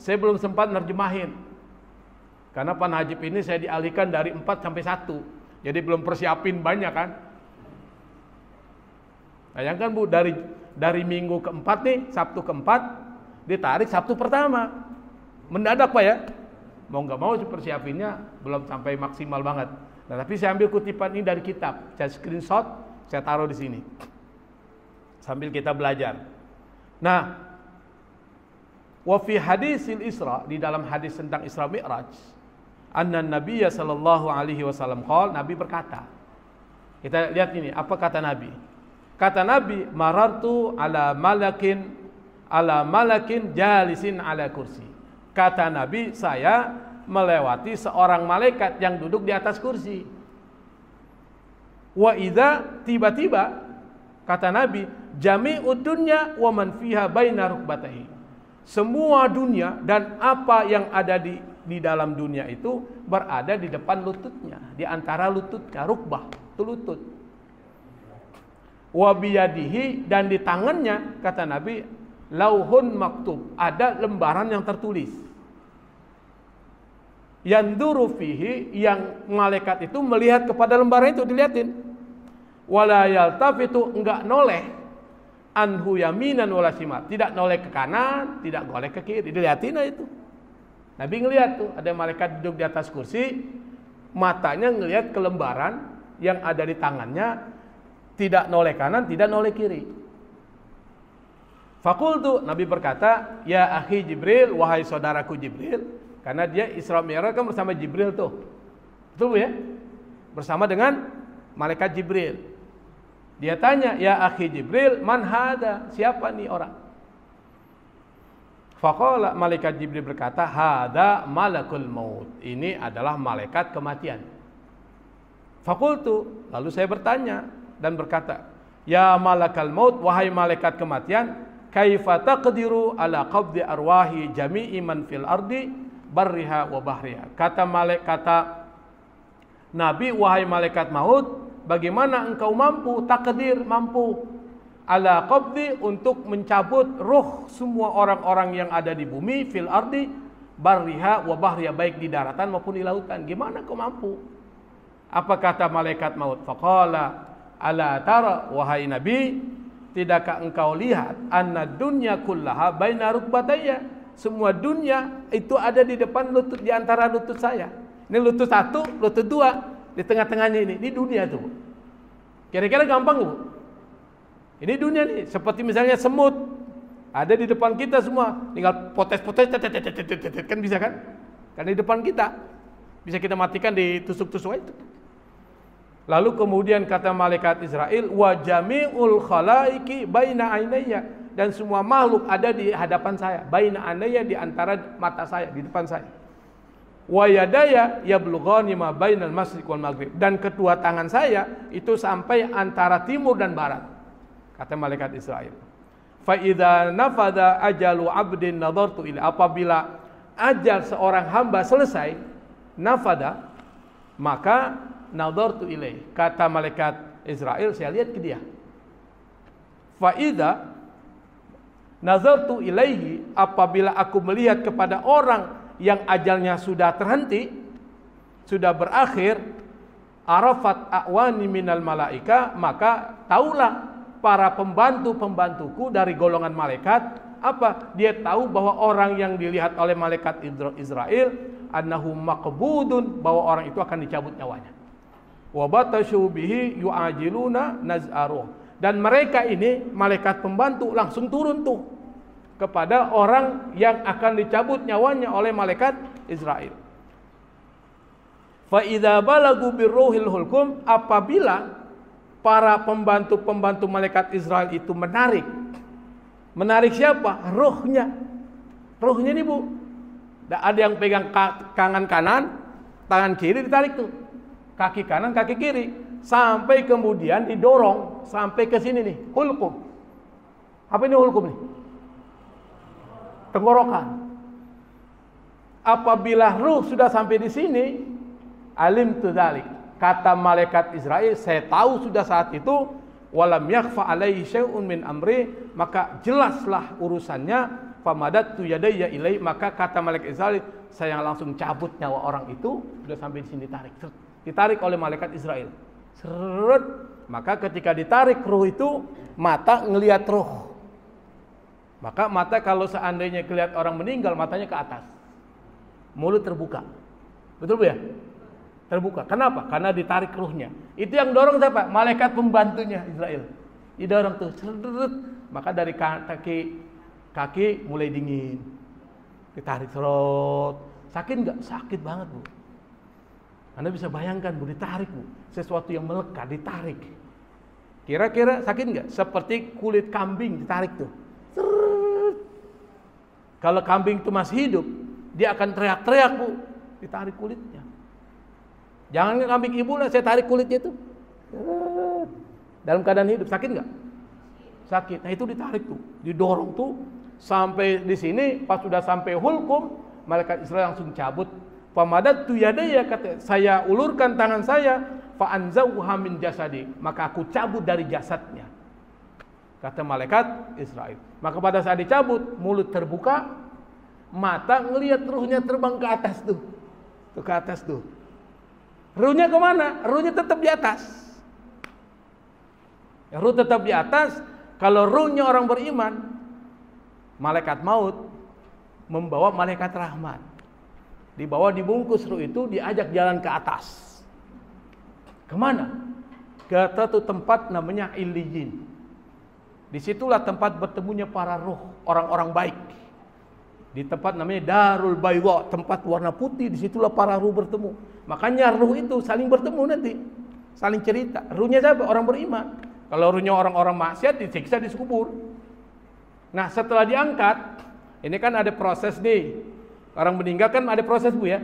Saya belum sempat nerjemahin. Karena Pak Najib ini saya dialihkan dari 4 sampai 1. Jadi belum persiapin banyak kan. Bayangkan Bu, dari minggu keempat nih, Sabtu keempat, ditarik Sabtu pertama. Mendadak Pak ya. Mau nggak mau persiapinnya belum sampai maksimal banget. Nah, tapi saya ambil kutipan ini dari kitab. Saya screenshot, saya taruh di sini. Sambil kita belajar. Nah, wa fi hadisil Isra, di dalam hadis tentang Isra Mi'raj, anna Nabiyya sallallahu alaihi wasallam qala, Nabi berkata. Kita lihat ini, apa kata Nabi? Kata Nabi, marartu ala malakin jalisin ala kursi. Kata Nabi, saya melewati seorang malaikat yang duduk di atas kursi. Wa idza, tiba-tiba kata Nabi, jami'ud dunya wa man fiha baina rukbatayhi. Semua dunia dan apa yang ada di dalam dunia itu berada di depan lututnya, di antara lututnya, rukbah, itu lutut. Wa biyadihi, dan di tangannya kata Nabi, lauhun maktub, ada lembaran yang tertulis. Yanduru fihi, yang malaikat itu melihat kepada lembaran itu, dilihatin. Wala yaltafitu, enggak noleh, anhu yaminan wala shimal, tidak noleh ke kanan, tidak noleh ke kiri, dilihatin itu. Nabi ngelihat tuh ada malaikat duduk di atas kursi, matanya ngelihat ke lembaran yang ada di tangannya, tidak noleh kanan, tidak noleh kiri. Fakultu, Nabi berkata, ya akhi Jibril, wahai saudaraku Jibril, karena dia Isra Mi'raj kan bersama Jibril tuh, betul ya? Bersama dengan malaikat Jibril. Dia tanya, ya akhi Jibril, man hada? Siapa nih orang? Faqala, malaikat Jibril berkata, hada malakul maut. Ini adalah malaikat kematian. Fakultu, lalu saya bertanya dan berkata, ya malakal maut, wahai malaikat kematian, kaifa taqdiru ala qabdi arwahi jami'i man fil ardi barriha wa bahriha. Kata Nabi, wahai malaikat maut, bagaimana engkau mampu, takdir mampu, ala qabdi, untuk mencabut ruh semua orang-orang yang ada di bumi, fil ardi barriha wa bahriha, baik di daratan maupun di lautan. Gimana kau mampu? Apa kata malaikat maut? Faqala, ala tara, wahai Nabi, tidakkah engkau lihat anna dunya kullaha baina rukbatayya, semua dunia itu ada di depan lutut, di antara lutut saya. Ini lutut satu, lutut dua, di tengah-tengahnya ini dunia tuh. Kira-kira gampang Bu? Ini dunia nih, seperti misalnya semut ada di depan kita semua, tinggal potes-potes kan bisa kan? Kan di depan kita. Bisa kita matikan, ditusuk-tusuk itu. Lalu kemudian kata malaikat Israel, wa jami'ul khalaiki baina ainayya, dan semua makhluk ada di hadapan saya, baina ainayya, di antara mata saya, di depan saya. Wa yadaya yablughani ma bainal masyriq wal maghrib, dan kedua tangan saya itu sampai antara timur dan barat. Kata malaikat Israel. Fa idza nafada ajalu 'abdin nadartu ila, apabila ajal seorang hamba selesai, nafada, maka nadartu ilaih, kata malaikat Israel, saya lihat ke dia. Fa idza nazartu ilaihi, apabila aku melihat kepada orang yang ajalnya sudah terhenti, sudah berakhir, arafat a'wani minal malaika, maka taulah para pembantu-pembantuku dari golongan malaikat, apa? Dia tahu bahwa orang yang dilihat oleh malaikat Israel annahu maqbudun, bahwa orang itu akan dicabut nyawanya. Wa batashu bihi yu'ajiluna naz'aruh, dan mereka ini malaikat pembantu langsung turun tuh kepada orang yang akan dicabut nyawanya oleh malaikat Israel. Fa idza balagu birruhil hulkum, apabila para pembantu-pembantu malaikat Israel itu menarik siapa? Ruhnya nih Bu. Ada yang pegang tangan kanan, tangan kiri ditarik tuh, kaki kanan, kaki kiri, sampai kemudian didorong sampai ke sini nih, hulkum. Apa ini hulkum nih? Tenggorokan. Apabila ruh sudah sampai di sini, alim tu dzalik, kata malaikat Israel, saya tahu sudah saat itu, walam yakhfa alaihi syai'un min amri, maka jelaslah urusannya. Famadatu yadayya ilai, maka kata malaikat Israel, saya langsung cabut nyawa orang itu, sudah sampai di sini, ditarik oleh malaikat Israel. Seret. Maka ketika ditarik ruh itu, mata ngelihat ruh. Maka mata kalau seandainya kelihatan orang meninggal, matanya ke atas, mulut terbuka. Betul Bu ya? Terbuka. Kenapa? Karena ditarik ruhnya. Itu yang dorong siapa? Malaikat pembantunya Israel. Didorong tuh. Seret. Maka dari kaki mulai dingin, ditarik serot. Sakit nggak? Sakit banget Bu. Anda bisa bayangkan Bu, ditarik Bu, sesuatu yang melekat ditarik. Kira-kira sakit nggak? Seperti kulit kambing ditarik tuh. Serut. Kalau kambing itu masih hidup, dia akan teriak-teriak Bu, ditarik kulitnya. Jangan kambing ibu lah, saya tarik kulitnya itu. Dalam keadaan hidup, sakit nggak? Sakit. Nah itu ditarik tuh, didorong tuh. Sampai di sini, pas sudah sampai hulkum, malaikat Israel langsung cabut. Famadatu yadaya, kata saya ulurkan tangan saya, fa anzauha min jasadi, maka aku cabut dari jasadnya. Kata malaikat Israel. Maka pada saat dicabut, mulut terbuka, mata ngelihat ruhnya terbang ke atas tuh. Tuh ke atas tuh. Ruhnya kemana? Ruhnya tetap di atas. Ruh tetap di atas. Kalau ruhnya orang beriman, malaikat maut membawa malaikat rahmat. Di bawah dibungkus ruh itu, diajak jalan ke atas. Kemana? Ke satu tempat namanya Illiyin. Disitulah tempat bertemunya para ruh, orang-orang baik. Di tempat namanya Darul Bayda, tempat warna putih, disitulah para ruh bertemu. Makanya ruh itu saling bertemu nanti, saling cerita. Ruhnya siapa? Orang beriman. Kalau ruhnya orang-orang maksiat, disiksa di kubur. Nah, setelah diangkat, ini kan ada proses nih. Orang meninggal kan ada proses, Bu, ya.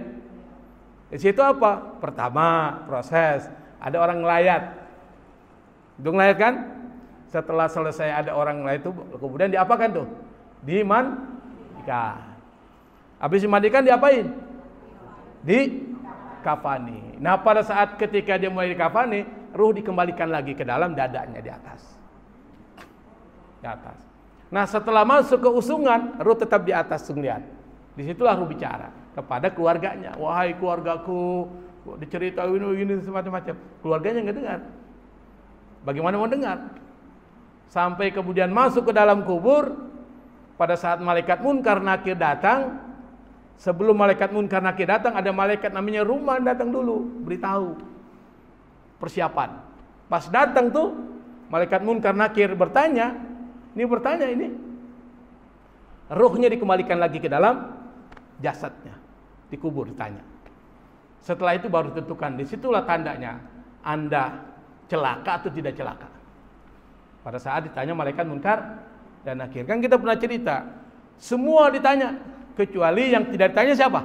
Di situ apa? Pertama, proses. Ada orang ngelayat. Itu ngelayat kan? Setelah selesai ada orang ngelayat itu, kemudian diapakan tuh? Dimandikan. Habis dimandikan diapain? Dikafani. Nah, pada saat ketika dia mulai dikafani, ruh dikembalikan lagi ke dalam dadanya di atas. Di atas. Nah, setelah masuk ke usungan, ruh tetap di atas sungguhan. Disitulah ruh bicara kepada keluarganya. Wahai keluargaku, diceritain ini semacam-macam. Keluarganya nggak dengar. Bagaimana mau dengar? Sampai kemudian masuk ke dalam kubur. Pada saat malaikat Munkar Nakir datang, sebelum malaikat Munkar Nakir datang, ada malaikat namanya Ruman datang dulu, beritahu persiapan. Pas datang tuh, malaikat Munkar Nakir bertanya, ini ruhnya dikembalikan lagi ke dalam jasadnya, dikubur, ditanya. Setelah itu baru tentukan, disitulah tandanya Anda celaka atau tidak celaka. Pada saat ditanya malaikat Munkar dan Nakir, kan kita pernah cerita, semua ditanya, kecuali yang tidak ditanya siapa?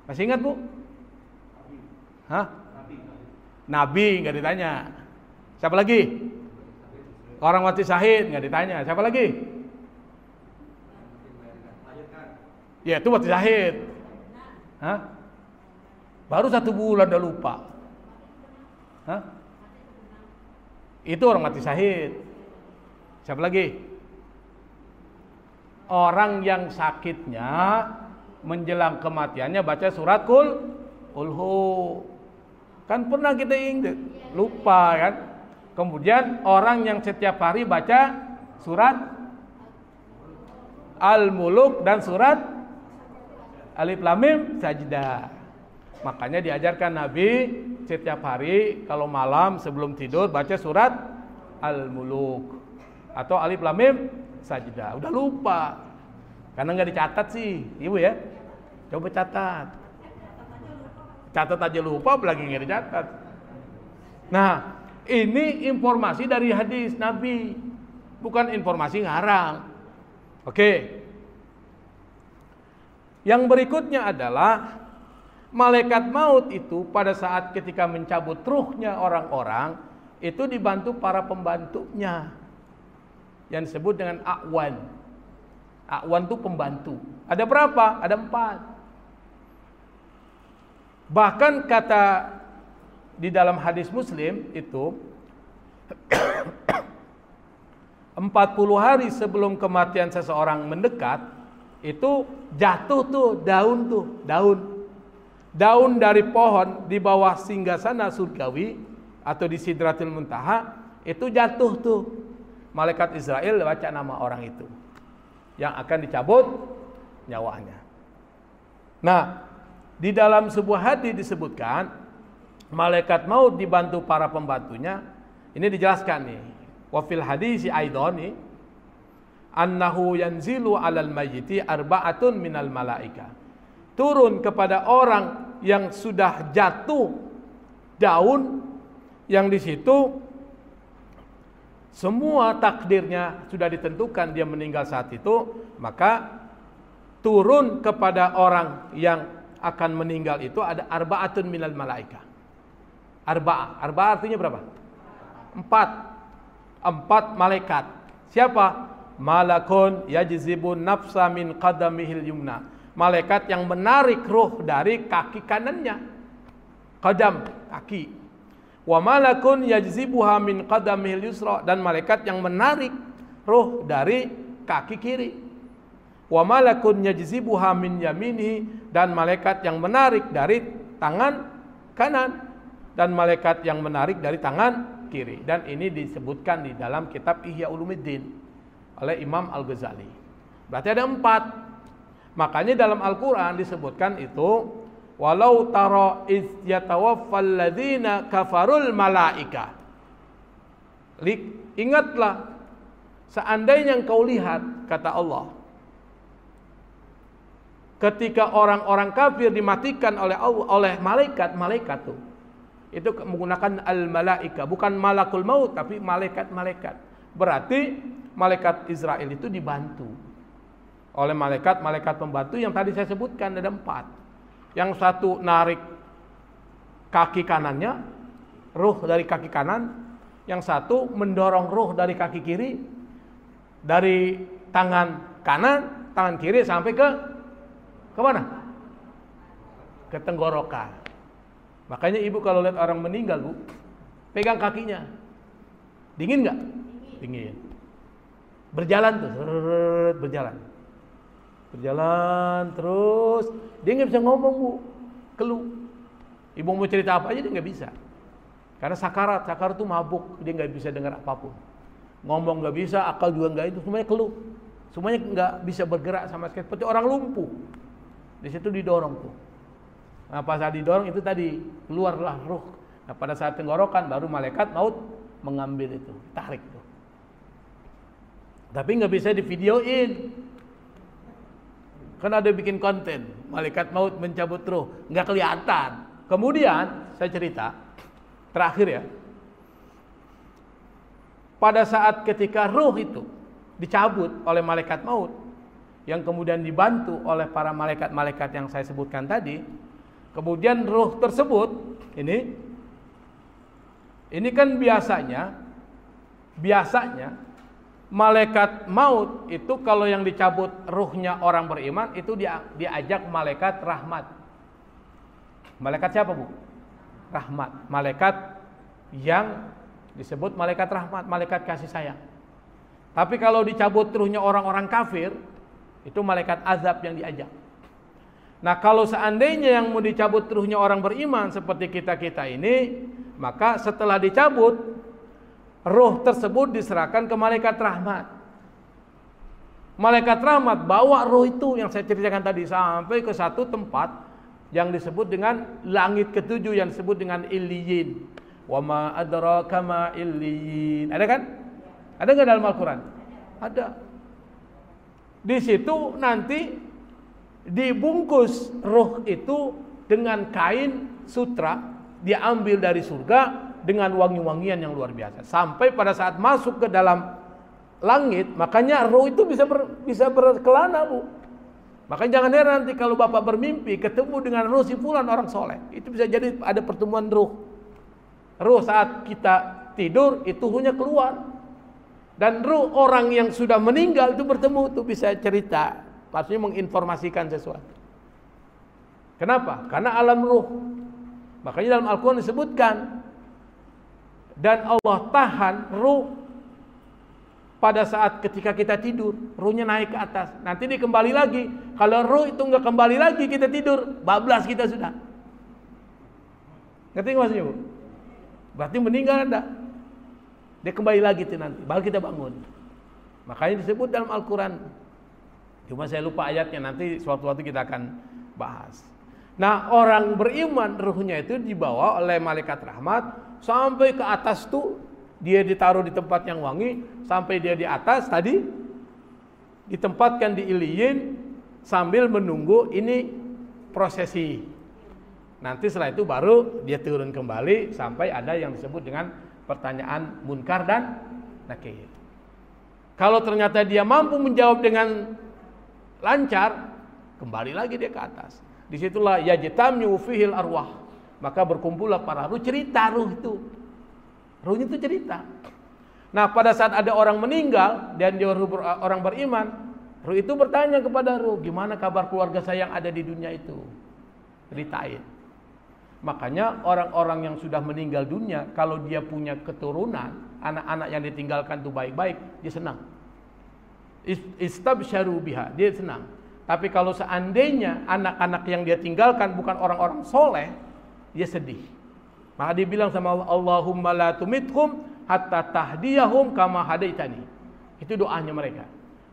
Masih ingat, Bu? Hah? Nabi nggak ditanya. Siapa lagi? Orang mati syahid nggak ditanya. Siapa lagi? Ya, itu mati syahid. Hah? Baru 1 bulan udah lupa. Hah? Itu orang mati syahid. Siapa lagi? Orang yang sakitnya menjelang kematiannya baca surat Kulhu. Kan pernah kita ingat, lupa kan? Kemudian orang yang setiap hari baca surat Al-Muluk dan surat Alif Lam Mim Sajdah. Makanya diajarkan Nabi setiap hari kalau malam sebelum tidur baca surat Al-Muluk atau Alif Lam Mim Sajdah. Udah lupa karena nggak dicatat sih, Ibu ya. Coba catat. Catat aja lupa, apalagi nggak dicatat. Nah, ini informasi dari hadis Nabi, bukan informasi ngarang. Oke. Yang berikutnya adalah malaikat maut itu pada saat ketika mencabut ruhnya orang-orang itu dibantu para pembantunya yang disebut dengan A'wan. A'wan itu pembantu. Ada berapa? Ada 4. Bahkan kata di dalam hadis Muslim itu 40 hari sebelum kematian seseorang mendekat itu jatuh tuh daun dari pohon di bawah singgasana surgawi atau di Sidratul Muntaha itu jatuh tuh. Malaikat Israel baca nama orang itu yang akan dicabut nyawanya. Nah, di dalam sebuah hadis disebutkan malaikat maut dibantu para pembantunya. Ini dijelaskan nih. Wa fil hadisi aidoni annahu yanzilu 'alal mayyiti arba'atun minal malaika. Turun kepada orang yang sudah jatuh daun yang di situ semua takdirnya sudah ditentukan dia meninggal saat itu, maka turun kepada orang yang akan meninggal itu ada arba'atun minal malaika. Arba'ah artinya berapa? 4 malaikat. Siapa? Malakun yajzibun nafsa min qadamihil yumna. Malaikat yang menarik ruh dari kaki kanannya. Qadam, kaki. Wa malakun yajzibuha min qadamihil yusra, dan malaikat yang menarik ruh dari kaki kiri. Wa malakun yajzibuha min yaminihi, dan malaikat yang menarik dari tangan kanan, dan malaikat yang menarik dari tangan kiri. Dan ini disebutkan di dalam kitab Ihya Ulumuddin oleh Imam Al-Ghazali. Berarti ada 4. Makanya dalam Al-Quran disebutkan itu, walau tara iz yatawaffal ladzina kafarul malaika. Ingatlah, seandainya engkau lihat, kata Allah, ketika orang-orang kafir dimatikan oleh malaikat tuh. Itu menggunakan al-malaika, bukan malakul maut, tapi malaikat-malaikat. Berarti malaikat Israel itu dibantu oleh malaikat-malaikat pembantu yang tadi saya sebutkan, ada 4. Yang satu narik kaki kanannya, ruh dari kaki kanan. Yang satu mendorong ruh dari kaki kiri, dari tangan kanan, tangan kiri sampai ke mana? Ke tenggorokan. Makanya ibu kalau lihat orang meninggal, bu, pegang kakinya. Dingin nggak? Dingin. Berjalan tuh, berjalan terus. Dia nggak bisa ngomong, bu, keluh. Ibu mau cerita apa aja dia nggak bisa. Karena sakarat tuh mabuk, dia nggak bisa dengar apapun. Ngomong nggak bisa, akal juga nggak, itu semuanya keluh. Semuanya nggak bisa bergerak sama sekali, seperti orang lumpuh. Di situ didorong tuh. Nah, pas saat didorong itu tadi keluarlah ruh. Nah, pada saat tenggorokan baru malaikat maut mengambil itu, tarik tuh. Tapi nggak bisa divideoin. Kan ada bikin konten, malaikat maut mencabut ruh, nggak kelihatan. Kemudian saya cerita terakhir ya. Pada saat ketika ruh itu dicabut oleh malaikat maut, yang kemudian dibantu oleh para malaikat-malaikat yang saya sebutkan tadi, kemudian ruh tersebut ini kan biasanya malaikat maut itu kalau yang dicabut ruhnya orang beriman itu diajak malaikat rahmat. Malaikat siapa, bu? Rahmat. Malaikat yang disebut malaikat rahmat, malaikat kasih sayang. Tapi kalau dicabut ruhnya orang-orang kafir, itu malaikat azab yang diajak. Nah, kalau seandainya yang mau dicabut ruhnya orang beriman seperti kita-kita ini, maka setelah dicabut, ruh tersebut diserahkan ke malaikat rahmat. Malaikat rahmat bawa ruh itu yang saya ceritakan tadi sampai ke satu tempat yang disebut dengan langit ketujuh, yang disebut dengan Illiyin. Wa ma adraka ma Illiyin. Ada kan? Ada nggak dalam Al-Quran? Ada. Di situ nanti dibungkus ruh itu dengan kain sutra, diambil dari surga dengan wangi-wangian yang luar biasa. Sampai pada saat masuk ke dalam langit, makanya ruh itu bisa berkelana, bu. Makanya jangan heran nanti kalau bapak bermimpi ketemu dengan ruh si fulan orang soleh, itu bisa jadi ada pertemuan ruh. Ruh saat kita tidur itu ruhnya keluar, dan ruh orang yang sudah meninggal itu bertemu, itu bisa cerita. Maksudnya menginformasikan sesuatu. Kenapa? Karena alam ruh. Makanya dalam Al-Quran disebutkan, dan Allah tahan ruh pada saat ketika kita tidur, ruhnya naik ke atas. Nanti dia kembali lagi. Kalau ruh itu nggak kembali lagi, kita tidur, bablas kita sudah. Ngerti nggak maksudnya, bu? Berarti meninggal ada. Dia kembali lagi tuh nanti, baru kita bangun. Makanya disebut dalam Al-Quran. Cuma saya lupa ayatnya, nanti suatu-suatu kita akan bahas. Nah, orang beriman ruhnya itu dibawa oleh malaikat rahmat sampai ke atas tuh, dia ditaruh di tempat yang wangi, sampai dia di atas tadi ditempatkan di Illiyin sambil menunggu ini prosesi. Nanti setelah itu baru dia turun kembali sampai ada yang disebut dengan pertanyaan munkar dan nakir. Kalau ternyata dia mampu menjawab dengan lancar, kembali lagi dia ke atas. Disitulah yajtamyu fihil arwah, maka berkumpullah para ruh. Cerita ruh itu, ruhnya itu cerita. Nah, pada saat ada orang meninggal dan dia orang beriman, ruh itu bertanya kepada ruh, gimana kabar keluarga saya yang ada di dunia itu? Ceritain. Makanya orang-orang yang sudah meninggal dunia, kalau dia punya keturunan, anak-anak yang ditinggalkan itu baik-baik, dia senang. Istabsyaru biha, dia senang. Tapi kalau seandainya anak-anak yang dia tinggalkan bukan orang-orang soleh, dia sedih. Maka dia bilang sama Allah, Allahumma la tumithum hatta tahdiyahum kama hadaitani. Itu doanya mereka.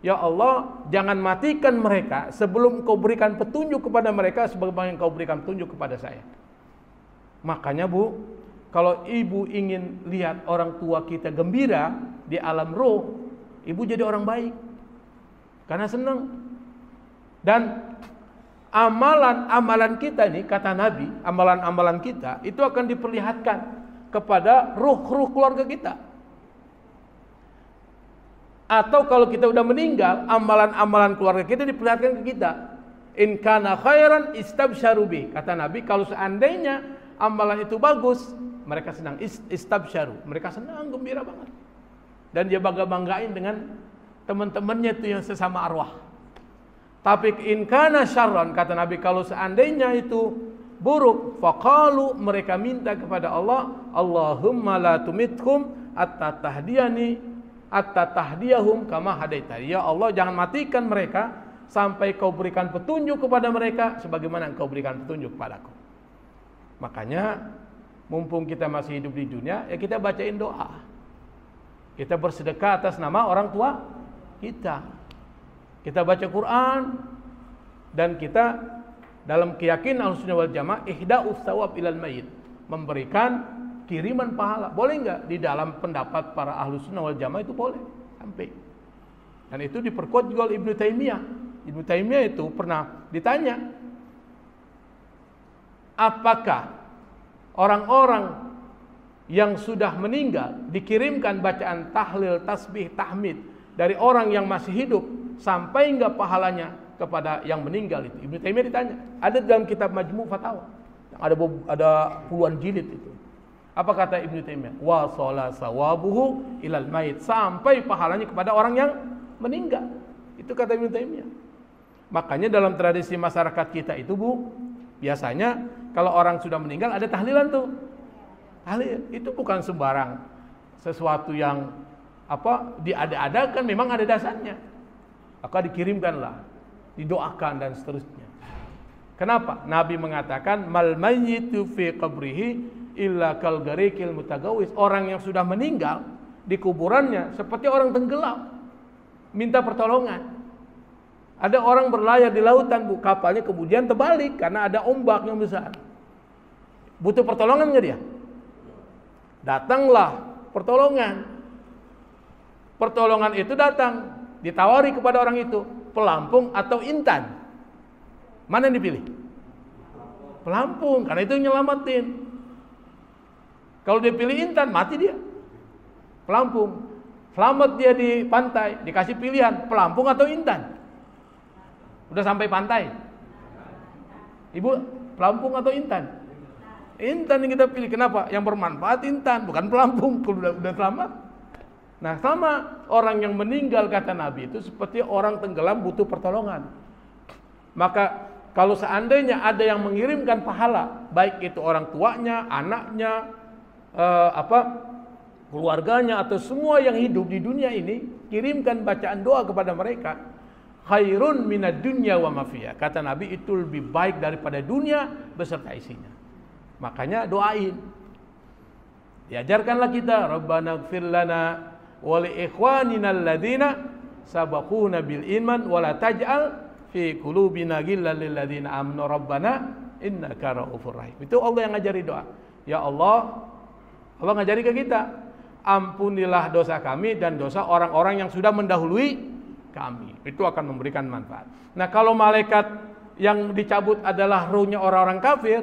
ya Allah, jangan matikan mereka sebelum Engkau berikan petunjuk kepada mereka sebagaimana Engkau berikan petunjuk kepada saya. Makanya Bu, kalau ibu ingin lihat orang tua kita gembira di alam roh, ibu jadi orang baik. Karena senang. Dan amalan-amalan kita nih, kata Nabi, amalan-amalan kita itu akan diperlihatkan kepada ruh-ruh keluarga kita. Atau kalau kita udah meninggal, amalan-amalan keluarga kita diperlihatkan ke kita. In kana khairan istabsyaru bih. Kata Nabi, kalau seandainya amalan itu bagus, mereka senang, istabsyaru. Mereka senang, gembira banget. Dan dia bangga-banggain dengan teman-temannya itu yang sesama arwah. Tapi in kana syarran, kata Nabi, kalau seandainya itu buruk, faqalu, mereka minta kepada Allah, Allahumma la tumithum atta tahdiyahum kama hadaita. Ya Allah, jangan matikan mereka sampai Kau berikan petunjuk kepada mereka sebagaimana Engkau berikan petunjuk kepadaku. Makanya mumpung kita masih hidup di dunia, ya kita bacain doa. Kita bersedekah atas nama orang tua kita. Kita baca Quran, dan kita dalam keyakinan Ahlussunnah wal Jamaah ihda'us tsawab ilal mayyit, memberikan kiriman pahala. Boleh enggak? Di dalam pendapat para Ahlussunnah wal Jamaah itu boleh sampai. Dan itu diperkuat juga oleh Ibnu Taimiyah. Ibnu Taimiyah itu pernah ditanya, apakah orang-orang yang sudah meninggal dikirimkan bacaan tahlil, tasbih, tahmid dari orang yang masih hidup, sampai enggak pahalanya kepada yang meninggal itu? Ibnu Taimiyah ditanya. Ada dalam kitab Majmu' Fatawa. Ada puluhan jilid itu. Apa kata Ibnu Taimiyah? Wa shala sawabuhu ilal mayit, sampai pahalanya kepada orang yang meninggal. Itu kata Ibnu Taimiyah. Makanya dalam tradisi masyarakat kita itu Bu, biasanya kalau orang sudah meninggal ada tahlilan tuh. Tahlil itu bukan sembarang sesuatu yang diada-adakan, memang ada dasarnya. Maka dikirimkanlah, didoakan dan seterusnya. Kenapa? Nabi mengatakan mal mayyitu fi qabrihi illa kal gharikil mutagawis. Orang yang sudah meninggal di kuburannya seperti orang tenggelam, minta pertolongan. Ada orang berlayar di lautan Bu, kapalnya kemudian terbalik karena ada ombak yang besar. Butuh pertolongan enggak dia? Datanglah pertolongan. Pertolongan itu datang, ditawari kepada orang itu, pelampung atau intan. Mana yang dipilih? Pelampung, karena itu yang nyelamatin. Kalau dia pilih intan, mati dia. Pelampung, selamat dia di pantai, dikasih pilihan, pelampung atau intan. Udah sampai pantai, Ibu, pelampung atau intan? Intan yang kita pilih. Kenapa? Yang bermanfaat intan, bukan pelampung. Kalau udah selamat. Nah, sama orang yang meninggal, kata Nabi, itu seperti orang tenggelam butuh pertolongan. Maka kalau seandainya ada yang mengirimkan pahala, baik itu orang tuanya, anaknya, keluarganya, atau semua yang hidup di dunia ini, kirimkan bacaan doa kepada mereka. Khairun minad dunya wa ma fiha. Kata Nabi, itu lebih baik daripada dunia beserta isinya. Makanya doain. Diajarkanlah kita, Rabbana ighfir lana wa li ikhwanina alladzina sabaquna bil iman wa la taj'al fi qulubina ghillan lil ladzina amanu rabbana innaka ra'ufur rahim. Itu Allah yang ngajari doa. Ya Allah ngajari ke kita, ampunilah dosa kami dan dosa orang-orang yang sudah mendahului kami. Itu akan memberikan manfaat. Nah, kalau malaikat yang dicabut adalah ruhnya orang-orang kafir,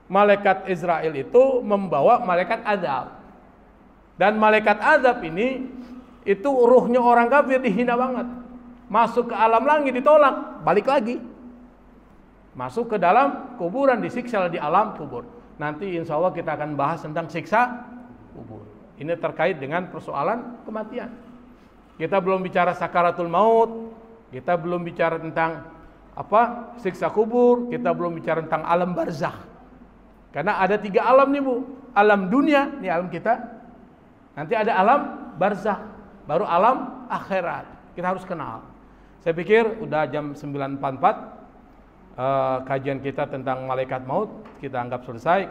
malaikat Israel itu membawa malaikat azab. Dan malaikat azab ini itu ruhnya orang kafir dihina banget. Masuk ke alam langit ditolak, balik lagi. Masuk ke dalam kuburan disiksa di alam kubur. Nanti insya Allah kita akan bahas tentang siksa kubur. Ini terkait dengan persoalan kematian. Kita belum bicara sakaratul maut, kita belum bicara tentang siksa kubur, kita belum bicara tentang alam barzakh. Karena ada 3 alam nih Bu. Alam dunia, ini alam kita. Nanti ada alam barzakh, baru alam akhirat. Kita harus kenal. Saya pikir udah jam 9.44, kajian kita tentang malaikat maut kita anggap selesai.